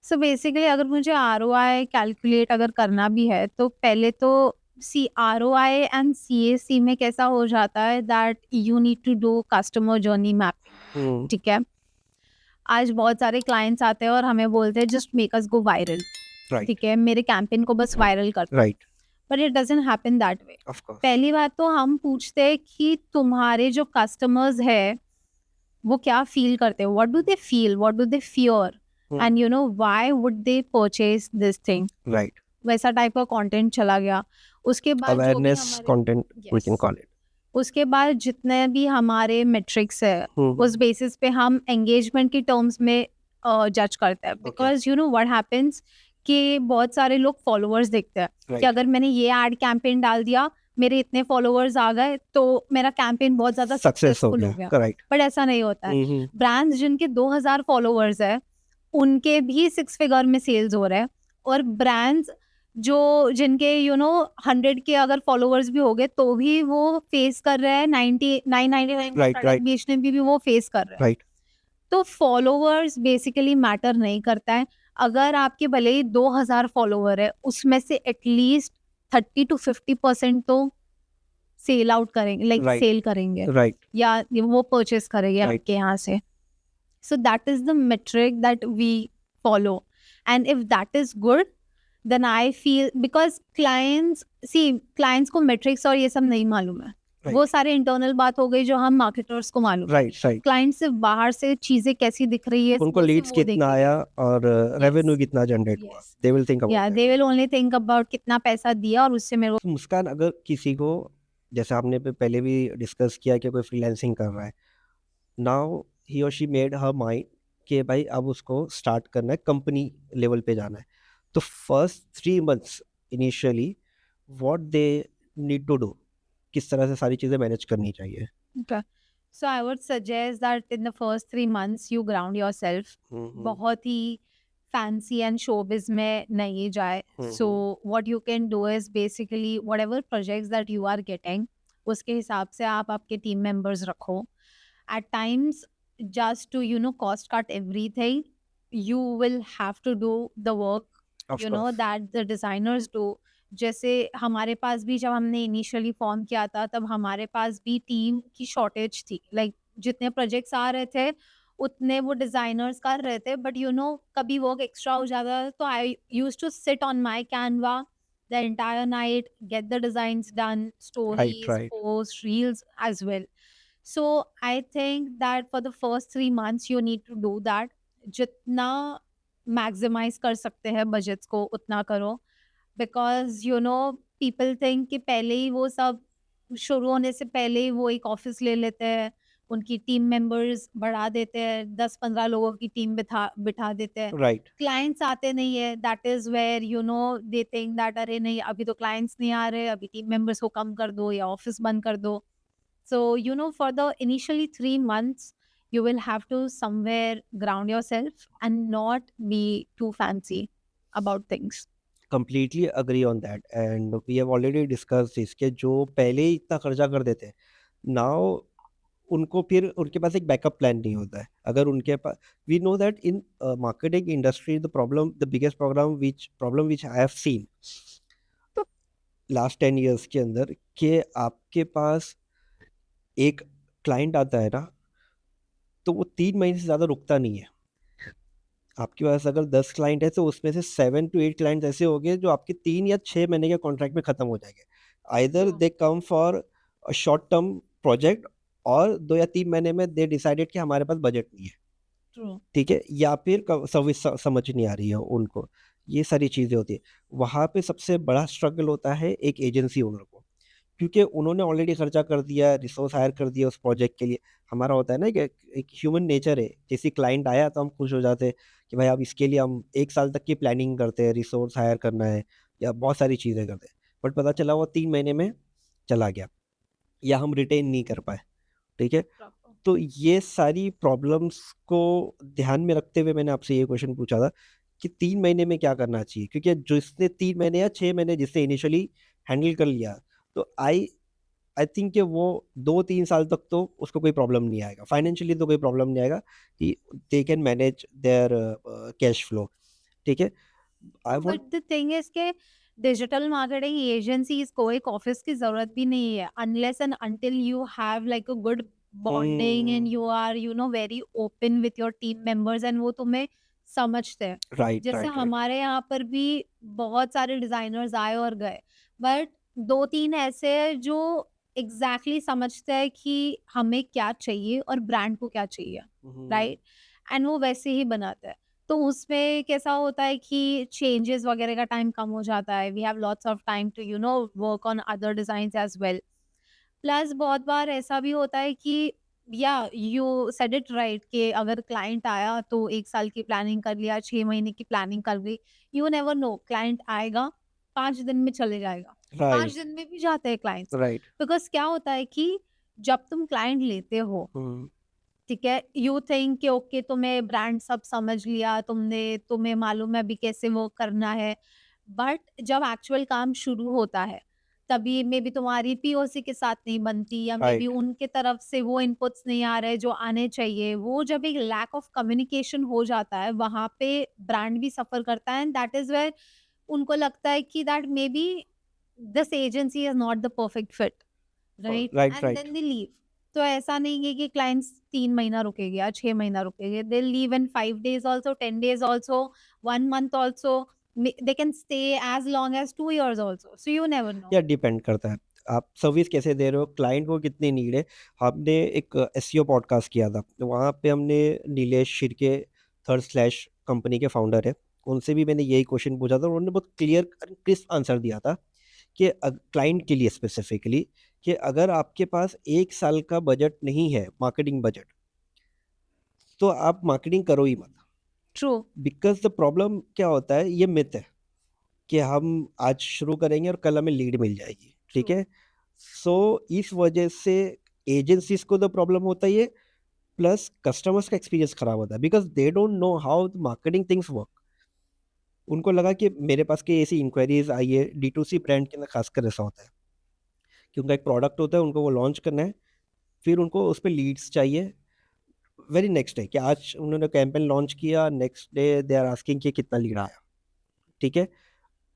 सो बेसिकली अगर मुझे ROI कैलकुलेट अगर करना भी है तो पहले तो सी ROI एंड CAC में कैसा हो जाता है that you need to do customer journey mapping, ठीक है। आज बहुत सारे क्लाइंट्स आते हैं और हमें बोलते हैं just make us go viral, right, ठीक है, मेरे कैंपेन को बस वायरल कर दो, right, but it doesn't happen that way. Of course, पहली बात तो हम पूछते हैं कि तुम्हारे जो कस्टमर्स है वो क्या फील करते हैं, what do they feel, what do they fear, and you know why would they purchase this thing. Right, वैसा टाइप का कंटेंट चला गया। उसके बाद जो भी अवेयरनेस हमारे content we can yes call it. उसके बाद जितने भी हमारे मेट्रिक्स है उस बेसिस पे हम एंगेजमेंट की टर्म्स में जज करते हैं, because you know what happens कि बहुत सारे लोग फॉलोअर्स देखते हैं कि राइट, अगर मैंने ये एड कैंपेन डाल दिया, मेरे इतने फॉलोअर्स आ गए तो मेरा कैंपेन बहुत ज्यादा सक्सेस हो सक्सेसफुल हो गया, गया, राइट, बट ऐसा नहीं होता है। ब्रांड्स जिनके 2000 फॉलोअर्स है उनके भी 6 फिगर में सेल्स हो रहे हैं, और ब्रांड्स जो जिनके यू नो 100 के अगर फॉलोअर्स भी हो गए तो भी वो फेस कर रहे हैं 999 राइट, प्रोडक्ट राइट, बेचने भी वो फेस कर रहे हैं। राइट, तो फॉलोअर्स बेसिकली मैटर नहीं करता है। अगर आपके भले ही 2000 फॉलोअर है उसमें से एटलीस्ट 30 to 50% तो सेल आउट करेंगे, लाइक राइट, सेल करेंगे राइट, या वो परचेस करेंगे Right. आपके यहाँ से। So that is the metric that we follow, and if that is good, then I feel, because clients को metrics और ये सब नहीं मालूम है, Right. वो सारे इंटरनल बात हो गई जो हम मार्केटर्स को मालूम है। राइट, राइट, क्लाइंट सिर्फ बाहर से चीजें कैसी दिख रही है उनको वो सिर्फ लीड्स वो कितना देखेंगे। आया और रेवेन्यू कितना जनरेट हुआ, Yes. They will think Yeah, about they will only think about कितना पैसा दिया और उससे मेरे को। मुस्कान, अगर किसी को, जैसे आपने पहले भी डिस्कस किया कि कोई फ्रीलांसिंग कर रहा है, नाउ ही और शी मेड हर माइंड कि भाई अब उसको स्टार्ट करना है, कंपनी लेवल पे जाना है, तो first 3 months initially what they need to do, किस तरह से सारी चीज़ें मैनेज करनी चाहिए? Okay. So I would suggest that in the first 3 months you ground yourself. बहुत ही fancy and showbiz में नहीं जाए. So what you can do is basically whatever projects that you are getting, उसके हिसाब से आप आपके team members रखो. At times, just to cost cut everything, you will have to do the work Of you know course. that the designers do. जैसे हमारे पास भी जब हमने इनिशियली फॉर्म किया था तब हमारे पास भी टीम की शॉर्टेज थी, लाइक जितने प्रोजेक्ट्स आ रहे थे उतने वो डिजाइनर्स कर रहे थे, बट कभी वर्क एक्स्ट्रा हो जाता था तो I used to sit on my Canva the entire night, get the designs done, stories, right. Post, reels as well. So I think that for the first 3 months you need to do that. जितना maximize कर सकते हैं budgets को उतना करो, because people think कि पहले ही वो सब शुरू होने से पहले ही वो एक ऑफिस ले लेते हैं, उनकी टीम मेंबर्स बढ़ा देते हैं, 10-15 लोगों की टीम बिठा देते हैं. राइट, क्लाइंट्स आते नहीं है, that is where they think that अरे नहीं अभी तो क्लाइंट्स नहीं आ रहे, अभी टीम मेंबर्स को कम कर दो या ऑफिस बंद कर दो. So for the initially 3 months you will have to somewhere ground yourself and not be too fancy about things. Completely agree on that, and we have already discuss this कि जो पहले ही इतना खर्चा कर देते हैं, नाउ उनको फिर उनके पास एक बैकअप प्लान नहीं होता है. अगर उनके पास, we know that in marketing industry the biggest problem which I have seen last 10 years के अंदर, कि आपके पास एक क्लाइंट आता है ना, तो वो 3 महीने से ज़्यादा रुकता नहीं है. आपके पास अगर 10 क्लाइंट है तो उसमें से 7 to 8 क्लाइंट्स ऐसे हो गए जो आपके 3 या 6 महीने के कॉन्ट्रैक्ट में ख़त्म हो जाएंगे. Either they come for a short term project, और 2 या 3 महीने में दे डिसाइडेड कि हमारे पास बजट नहीं है, True. ठीक है, या फिर सर्विस समझ नहीं आ रही है उनको. ये सारी चीज़ें होती है. वहाँ पे सबसे बड़ा स्ट्रगल होता है एक एजेंसी ओनर को, क्योंकि उन्होंने ऑलरेडी खर्चा कर दिया, रिसोर्स हायर कर दिया उस प्रोजेक्ट के लिए. हमारा होता है ना कि एक ह्यूमन नेचर है, जैसे क्लाइंट आया तो हम खुश हो जाते हैं कि भाई अब इसके लिए हम 1 साल तक की प्लानिंग करते हैं, रिसोर्स हायर करना है या बहुत सारी चीज़ें करते हैं, बट पता चला वो 3 महीने में चला गया या हम रिटेन नहीं कर पाए, ठीक है. तो ये सारी प्रॉब्लम्स को ध्यान में रखते हुए मैंने आपसे ये क्वेश्चन पूछा था कि 3 महीने में क्या करना चाहिए, क्योंकि जिसने 3 महीने या 6 महीने जिसने इनिशियली हैंडल कर लिया, तो आई आई थिंक कि वो 2-3 साल तक तो उसको कोई प्रॉब्लम नहीं आएगा, फाइनेंशियली तो कोई प्रॉब्लम नहीं आएगा कि they can manage their cash flow, ठीक है। I want but the thing is के डिजिटल मार्केटिंग एजेंसीज को एक ऑफिस की जरूरत भी नहीं है, unless and until you have like a good bonding and you are very open with your team members and वो तुम्हें समझते हैं। राइट जैसे राइट राइट हमारे यहाँ पर भी बहुत सारे डिजाइनर्स आए और गए, बट 2-3 ऐसे हैं जो एग्जैक्टली समझते हैं कि हमें क्या चाहिए और ब्रांड को क्या चाहिए, राइट, एंड वो वैसे ही बनाते हैं। तो उसमें कैसा होता है कि चेंजेस वगैरह का टाइम कम हो जाता है, we have lots of time to work on other designs as well. Plus बहुत बार ऐसा भी होता है कि या यू सेड इट राइट कि अगर क्लाइंट आया तो 1 साल की प्लानिंग कर लिया, 6 महीने की प्लानिंग कर ली, यू नेवर नो, क्लाइंट आएगा 5 दिन में चले जाएगा, 5 राइट दिन में भी जाते हैं क्लाइंट्स। राइट बिकॉज क्या होता है कि जब तुम क्लाइंट लेते हो, ठीक है, यू थिंक कि ओके तुम्हें ब्रांड सब समझ लिया तुमने, तुम्हें मालूम है अभी कैसे वो करना है, बट जब एक्चुअल काम शुरू होता है तभी मे बी तुम्हारी पीओसी के साथ नहीं बनती, या मे बी राइट उनके तरफ से वो इनपुट्स नहीं आ रहे जो आने चाहिए। वो जब एक लैक ऑफ कम्युनिकेशन हो जाता है वहां पे ब्रांड भी सफर करता है, एंड दैट इज वेयर उनको लगता है कि that may be this agency is not the perfect fit, right, right and right then they leave. तो ऐसा नहीं है कि क्लाइंट्स 3 महीना रुकेंगे या 6 महीना रुकेंगे, दे leave in 5 days also, 10 days also, 1 month also, they can stay as long as 2 years also, so you never know. या डिपेंड करता है आप सर्विस कैसे दे रहे हो, क्लाइंट को कितनी नीड है। हमने एक एसईओ पॉडकास्ट किया था, तो वहाँ पे हमने Nilesh Shirke third slash company के फाउंडर है, उनसे भी मैंने यही क्वेश्चन पूछा था, उन्होंने बहुत क्लियर क्रिस्प आंसर दिया था कि क्लाइंट के लिए स्पेसिफिकली कि अगर आपके पास 1 साल का बजट नहीं है, मार्केटिंग बजट, तो आप मार्केटिंग करो ही मत। True. बिकॉज द प्रॉब्लम क्या होता है, ये मिथ है कि हम आज शुरू करेंगे और कल हमें लीड मिल जाएगी, ठीक True. है। सो इस वजह से एजेंसीज को तो प्रॉब्लम होता ही है, प्लस कस्टमर्स का एक्सपीरियंस खराब होता है, because they don't know how marketing things work. उनको लगा कि मेरे पास की ऐसी इंक्वायरीज आई है, D2C ब्रांड के अंदर खासकर ऐसा होता है कि उनका एक प्रोडक्ट होता है, उनको वो लॉन्च करना है, फिर उनको उस पर लीड्स चाहिए वेरी नेक्स्ट डे, कि आज उन्होंने कैंपेन लॉन्च किया, next day they are asking कि कितना लीड आया, ठीक है।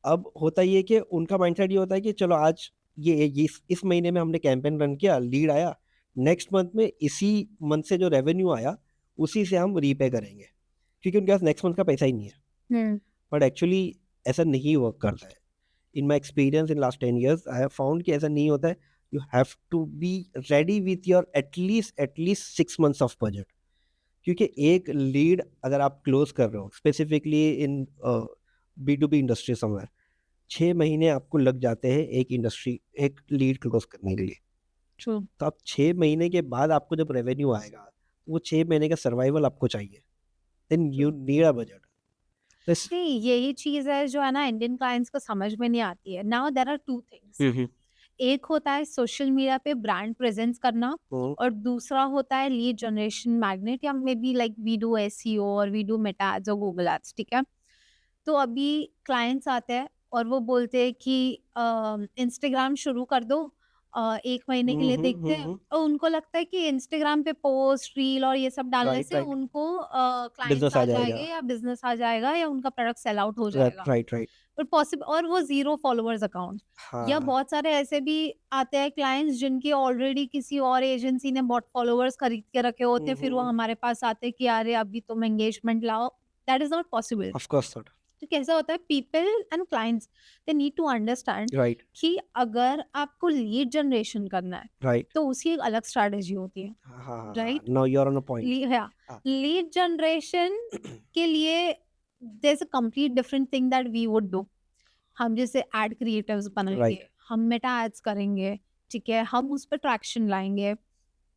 अब होता ये कि उनका माइंडसेट ये होता है कि चलो आज ये इस महीने में हमने कैंपेन रन किया, लीड आया, नेक्स्ट मंथ में इसी मंथ से जो रेवेन्यू आया उसी से हम रीपे करेंगे, क्योंकि उनके पास नेक्स्ट मंथ का पैसा ही नहीं है। बट एक्चुअली ऐसा नहीं वर्क करता है। In my experience in last 10 years I have found कि ऐसा नहीं होता है। You have to be ready with your at least 6 months of budget, क्योंकि एक लीड अगर आप क्लोज कर रहे हो specifically in B2B industry somewhere, 6 महीने आपको लग जाते हैं एक लीड क्लोज करने के लिए। True. तो आप 6 महीने के बाद आपको जब रेवेन्यू आएगा, वो 6 महीने का सर्वाइवल आपको चाहिए, then you need a budget. नहीं, यही चीज है जो है ना इंडियन क्लाइंट्स को समझ में नहीं आती है। नाउ देयर आर 2 थिंग्स, एक होता है सोशल मीडिया पे ब्रांड प्रेजेंस करना, और दूसरा होता है लीड जनरेशन मैग्नेट, या may be like we do SEO और वी डू मेटा एड्स और गूगल एड्स, ठीक है। तो अभी क्लाइंट्स आते हैं और वो बोलते हैं कि इंस्टाग्राम शुरू कर दो, 1 महीने के लिए देखते हैं, और उनको लगता है कि इंस्टाग्राम पे पोस्ट रील और ये सब डालने राइट से राइट उनको क्लाइंट्स बिजनेस आ आ जाएंगे जाएगा। या बिजनेस आ जाएगा या उनका प्रोडक्ट सेल आउट हो जाएगा, राइट राइट बट पॉसिबल, और वो 0 फॉलोअर्स अकाउंट। या हाँ बहुत सारे ऐसे भी आते हैं क्लाइंट्स जिनके ऑलरेडी किसी और एजेंसी ने बॉट फॉलोअर्स खरीद के रखे होते हैं, फिर वो हमारे पास आते हैं कि अरे अभी तुम एंगेजमेंट लाओ, that is not possible. Of course not. तो कैसा होता है, people and clients they need to understand right कि अगर आपको लीड जनरेशन करना है राइट तो उसकी एक अलग स्ट्रैटेजी होती है, हाँ right. Now you are on a point. हाँ लीड जनरेशन के लिए there is a complete different thing that we would do. हम जैसे एड क्रिएटिव्स बनाएंगे, राइट हम मेटा एड्स करेंगे, ठीक है, हम उस पर ट्रैक्शन लाएंगे,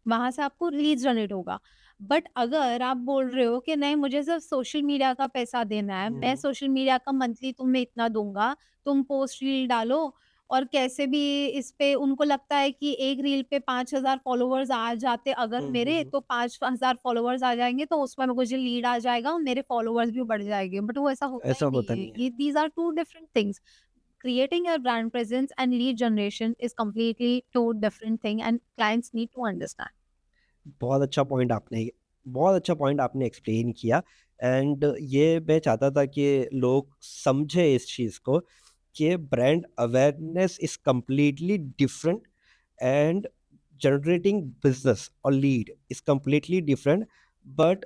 वहां से आपको लीड जनरेट होगा। बट अगर आप बोल रहे हो कि नहीं मुझे सिर्फ सोशल मीडिया का पैसा देना है, मैं सोशल मीडिया का मंथली तुम्हें इतना दूंगा, तुम पोस्ट रील डालो, और कैसे भी इस पे उनको लगता है कि एक रील पे 5,000 फॉलोअर्स आ जाते अगर मेरे, तो 5,000 फॉलोअर्स आ जाएंगे तो उसमें मुझे लीड आ जाएगा और मेरे फॉलोअर्स भी बढ़ जाएंगे, बट वो ऐसा होता ऐसा ही होता नहीं नहीं है। है। ये these are 2 different things. creating your brand presence and lead generation is completely two different thing, and clients need to understand. बहुत अच्छा पॉइंट आपने एक्सप्लेन किया। एंड ये मैं चाहता था कि लोग समझे इस चीज़ को कि brand awareness is completely different and generating business और lead is completely different. But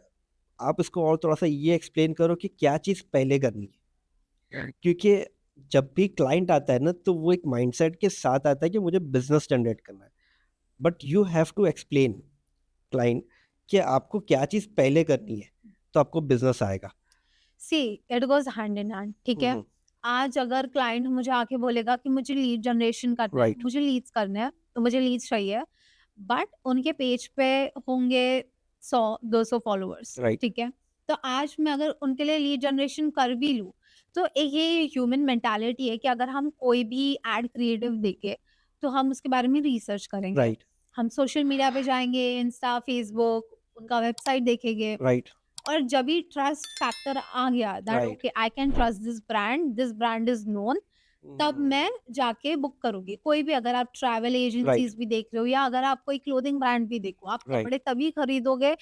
आप इसको और थोड़ा सा ये एक्सप्लेन करो कि क्या चीज़ पहले करनी है, क्योंकि जब भी क्लाइंट आता है ना तो वो एक माइंडसेट के साथ आता है कि मुझे बिजनेस जनरेट करना है, but you have to explain client कि आपको क्या चीज़ पहले करनी है तो आपको बिजनेस आएगा। See, it goes hand in hand, ठीक है। आज अगर क्लाइंट मुझे आके बोलेगा कि मुझे लीड जनरेशन करना है, Right. मुझे लीड्स करने हैं, तो मुझे लीड्स चाहिए, बट उनके पेज पे होंगे 100-200 फॉलोअर्स, Right. ठीक है। तो आज मैं अगर उनके लिए लीड जनरेशन कर भी लूँ, तो ये ह्यूमन मेंटालिटी है कि अगर हम कोई भी एड क्रिएटिव देखे तो हम उसके बारे में रिसर्च करेंगे। राइट हम सोशल मीडिया पे जाएंगे, इंस्टा, फेसबुक, उनका वेबसाइट देखेंगे, राइट और जब भी ट्रस्ट फैक्टर आ गया that Right. Okay I can trust this brand is known, तब मैं जाके बुक करूंगी। कोई भी, अगर आप ट्रैवल एजेंसीज भी देख रहे हो या अगर आप कोई क्लोथिंग ब्रांड भी देखो, आप Right. कपड़े तभी खरीदोगे।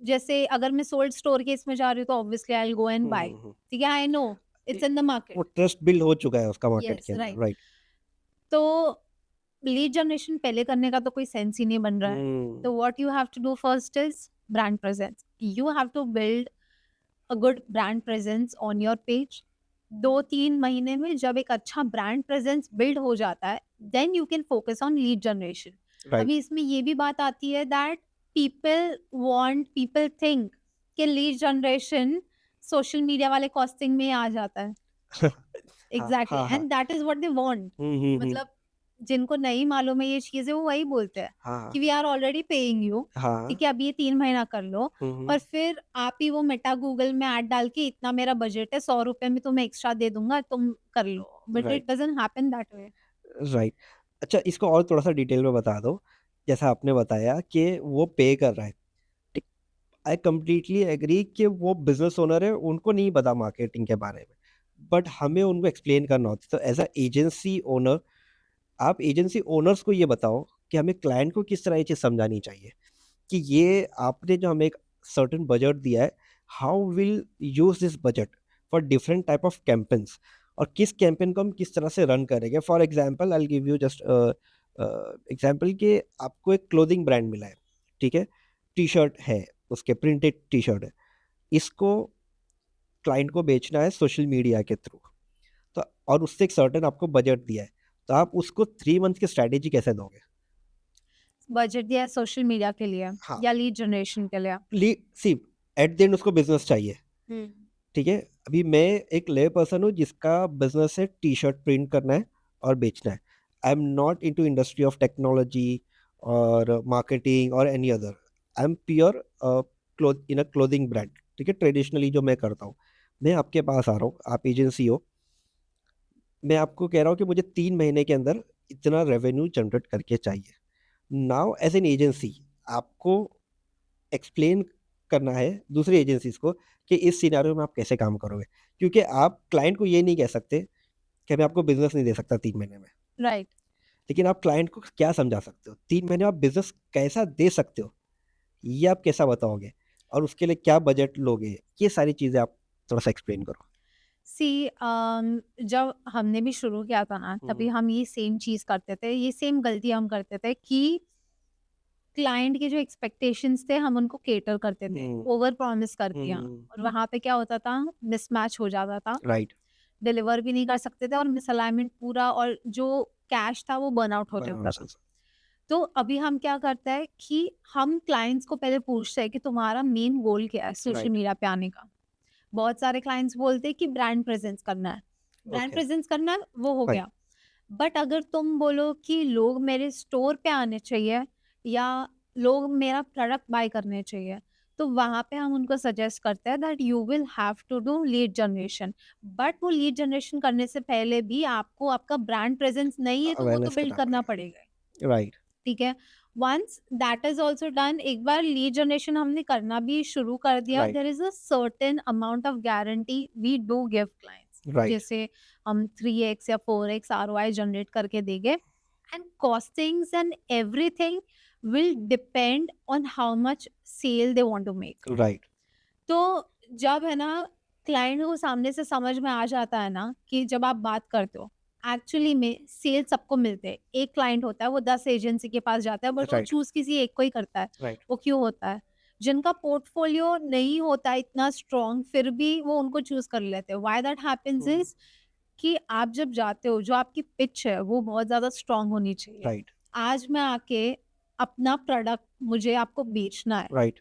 जैसे अगर मैं सोल्ड स्टोर के इसमें जा रही हूँ तो obviously I will go and buy, ठीक है, I know it's in the वो मार्केट। ट्रस्ट बिल्ड हो चुका है उसका मार्केट Yes, के अंदर। right. राइट तो लीड जनरेशन पहले करने का तो कोई सेंस ही नहीं बन रहा है। तो what you have to do first is brand presence. You have to build a good brand presence on your page. 2-3 महीने में जब एक अच्छा ब्रांड प्रेजेंस बिल्ड हो जाता है, then you can focus on lead generation. Right अभी इसमें ये भी बात आती है दैट पीपल थिंक कि लीड जनरेशन सोशल मीडिया वाले कॉस्टिंग में आ जाता है। एग्जैक्टली, हाँ, हाँ। And that is what they want. मतलब जिनको नहीं मालूम है ये चीजें, वो वही बोलते हैं हाँ कि we are already paying you, हाँ ठीक है, अब ये 3 महीना कर लो, और फिर आप ही वो मेटा गूगल में ऐड डाल के इतना मेरा बजट है, 100 रुपए में तुम्हें एक्स्ट्रा दे दूंगा, तुम कर लो। But Right. It doesn't happen that way. Right अच्छा, इसको और थोड़ा सा डिटेल में बता दो। जैसा आपने बताया कि वो पे कर रहा है, आई कम्प्लीटली एग्री कि वो बिजनेस ओनर है, उनको नहीं पता मार्केटिंग के बारे में, बट हमें उनको एक्सप्लेन करना होता है। तो एज अ एजेंसी ओनर, आप एजेंसी ओनर्स को ये बताओ कि हमें क्लाइंट को किस तरह ये चीज़ समझानी चाहिए कि ये आपने जो हमें एक सर्टेन बजट दिया है, how will use this budget for different type of campaigns, और किस कैंपेन को हम किस तरह से रन करेंगे। For example I give you just example कि आपको एक क्लोथिंग ब्रांड मिला है, ठीक है, टी शर्ट है, उसके प्रिंटेड टी शर्ट है, इसको क्लाइंट को बेचना है सोशल मीडिया के थ्रू, तो और उससे एक सर्टेन आपको बजट दिया है, तो आप उसको 3 मंथ की स्ट्रैटेजी कैसे दोगे? बजट दिया सोशल मीडिया के लिए हाँ। या लीड जनरेशन के लिए? सी एट द एंड उसको बिजनेस चाहिए, ठीक है। अभी मैं एक ले पर्सन हूँ जिसका बिजनेस है टी शर्ट प्रिंट करना है और बेचना है। I am not into industry of technology और मार्केटिंग और any other, I am pure in a clothing brand, ठीक है, ट्रेडिशनली जो मैं करता हूँ। मैं आपके पास आ रहा हूँ, आप एजेंसी हो, मैं आपको कह रहा हूँ कि मुझे 3 महीने के अंदर इतना रेवेन्यू जनरेट करके चाहिए। नाउ एज एन एजेंसी आपको एक्सप्लेन करना है दूसरी एजेंसीज को कि इस सिनेरियो में आप कैसे काम करोगे, क्योंकि आप क्लाइंट को ये नहीं कह सकते कि मैं आपको बिजनेस नहीं दे सकता 3 महीने में, राइट। लेकिन आप क्लाइंट को क्या समझा सकते हो 3 महीने में आप बिजनेस कैसा दे सकते हो, ये आप कैसा बताओगे, और उसके लिए क्या बजट लोगे, ये सारी चीज़ें आप थोड़ा सा एक्सप्लेन करो। सी जब हमने भी शुरू किया था ना, तभी हम ये सेम चीज करते थे, ये सेम गलती हम करते थे कि क्लाइंट के जो एक्सपेक्टेशंस थे हम उनको केटर करते थे, ओवर प्रॉमिस कर दिया, और वहां पे क्या होता था, मिसमैच हो जाता था, राइट, डिलीवर भी नहीं कर सकते थे, और मिसअलाइनमेंट पूरा, और जो कैश था वो बर्न आउट होते था। तो अभी हम क्या करते हैं कि हम क्लाइंट्स को पहले पूछते हैं कि तुम्हारा मेन गोल क्या है सोशल Right. मीडिया पे आने का। बहुत सारे क्लाइंट्स बोलते हैं कि ब्रांड प्रेजेंस करना है, ब्रांड Okay. प्रेजेंस करना है, वो हो Right. गया। बट अगर तुम बोलो कि लोग मेरे स्टोर पे आने चाहिए या लोग मेरा प्रोडक्ट बाय करने चाहिए, तो वहां पे हम उनको सजेस्ट करते हैं that you will have to do lead generation. But वो लीड जनरेशन करने से पहले भी आपको आपका ब्रांड प्रेजेंस नहीं है तो वो तो Awareness बिल्ड करना करना पड़ेगा, राइट, ठीक है। Once that is also done, एक बार लीड जनरेशन हमने करना भी शुरू कर दिया, Right. There is a certain amount of guarantee we do give clients. Right जैसे हम 3x या 4x ROI जनरेट करके देंगे, and costings and everything will depend on how much sale they want to make. Right तो जब है ना client को सामने से समझ में आ जाता है ना कि जब आप बात करते हो, एक्चुअली में सेल सबको मिलते हैं। एक क्लाइंट होता है वो 10 एजेंसी के पास जाता है, बट वो राइट चूज किसी एक को ही करता है। राइट वो क्यों होता है? जिनका पोर्टफोलियो नहीं होता इतना स्ट्रॉन्ग, फिर भी वो उनको चूज कर लेते हैं। Why that happens hmm, is कि आप जब जाते हो, जो आपकी पिच है वो बहुत ज्यादा स्ट्रॉन्ग होनी चाहिए। राइट आज मैं आके अपना प्रोडक्ट मुझे आपको बेचना है, राइट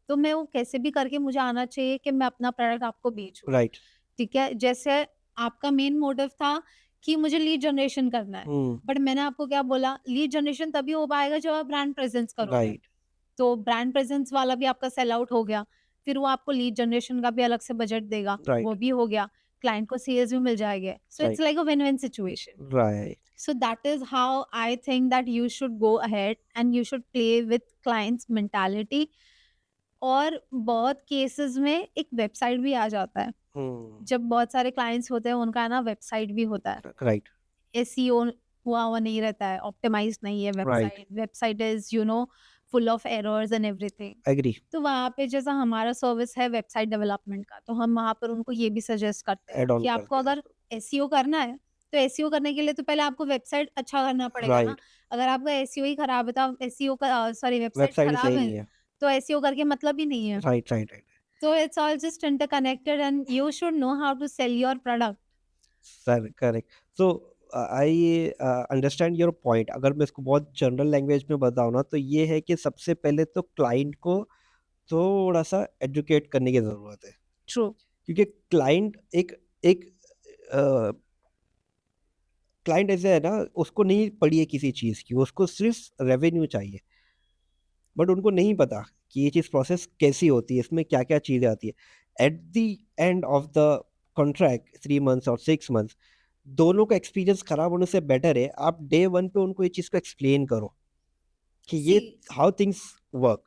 तो मैं वो कैसे भी करके मुझे आना चाहिए कि मैं अपना प्रोडक्ट आपको बेचूं। राइट ठीक है, जैसे आपका मेन मोटिव था कि मुझे लीड जनरेशन करना है, बट मैंने आपको क्या बोला, लीड जनरेशन तभी हो पाएगा जब आप ब्रांड प्रेजेंस करोगे। राइट तो ब्रांड प्रेजेंस वाला भी आपका सेल आउट हो गया, फिर वो आपको लीड जनरेशन का भी अलग से बजट देगा, राइट वो भी हो गया, क्लाइंट को सेल्स भी मिल जाएंगे। So it's right like a win win situation. Right So that is how I think that you should go ahead and you should play with clients mentality. और बहुत केसेस में एक वेबसाइट भी आ जाता है। जब बहुत सारे क्लाइंट्स होते हैं उनका ना वेबसाइट भी होता है, राइट एसईओ हुआ नहीं रहता है, ऑप्टिमाइज नहीं है right website is full of errors and everything. Agree तो वहाँ पे जैसा हमारा सर्विस है वेबसाइट डेवलपमेंट का, तो हम वहाँ पर उनको ये भी सजेस्ट करते हैं एड ऑन कि आपको करते हैं अगर एसईओ करना है, तो एसईओ करने के लिए तो पहले आपको वेबसाइट अच्छा करना पड़ेगा ना। राइट अगर आपका एसईओ ही खराब है, तो एसईओ का सॉरी वेबसाइट वेबसाइट खराब सही है, नहीं है तो एसईओ करके मतलब ही नहीं है। Right right right So it's all just interconnected and you should know how to sell your product. Sir correct so I understand your point. अगर मैं इसको बहुत जनरल लैंग्वेज में बताऊँ ना, तो ये है कि सबसे पहले तो क्लाइंट को थोड़ा सा एजुकेट करने की ज़रूरत है, True. क्योंकि क्लाइंट एक एक क्लाइंट ऐसे है ना, उसको नहीं पड़ी है किसी चीज़ की, उसको सिर्फ रेवेन्यू चाहिए, बट उनको नहीं पता कि ये चीज़ प्रोसेस कैसी होती है, इसमें क्या क्या चीज़ें आती है। At the end of the contract 3 months और 6 मंथ्स, दोनों का एक्सपीरियंस खराब होने से बेटर है आप डे 1 पे उनको ये चीज़ को एक्सप्लेन करो कि ये See, how things work.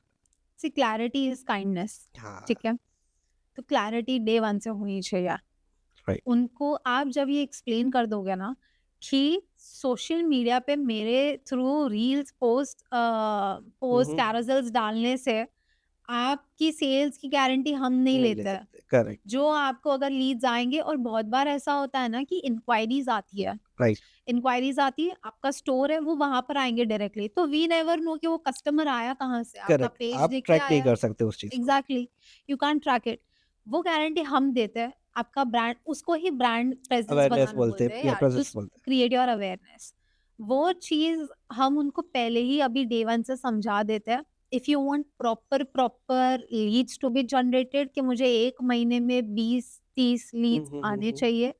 see, clarity is kindness. हाँ ठीक है, तो क्लैरिटी डे 1 से होनी चाहिए। राइट उनको आप जब ये एक्सप्लेन कर दोगे ना कि सोशल मीडिया पे मेरे थ्रू रील्स पोस्ट कैरोसेल्स डालने से आपकी सेल्स की गारंटी हम नहीं नहीं ले लेते हैं। सकते, करेक्ट जो आपको अगर लीड्स आएंगे, और बहुत बार ऐसा होता है ना कि इंक्वायरीज आती है, राइट इंक्वायरीज आती है, आपका स्टोर है वो वहां पर आएंगे डायरेक्टली, तो वी नेवर नो कि वो कस्टमर आया कहाँ से, आपका करेक्ट, पेज आप देख के ट्रैक नहीं आया। कर सकते उस चीज़ को। Exactly, you can track it. वो गारंटी हम देते हैं, आपका ब्रांड, उसको ही ब्रांड प्रेजेंस अवेयरनेस बनाना बोलते बोलते हैं हैं या यार, टू प्रेजेंस बोलते क्रिएट योर अवेयरनेस। वो चीज हम उनको पहले ही अभी डे 1 से समझा देते हैं। If you want proper leads to be generated, कि मुझे 1 महीने में 20-30 लीड्स आने चाहिए,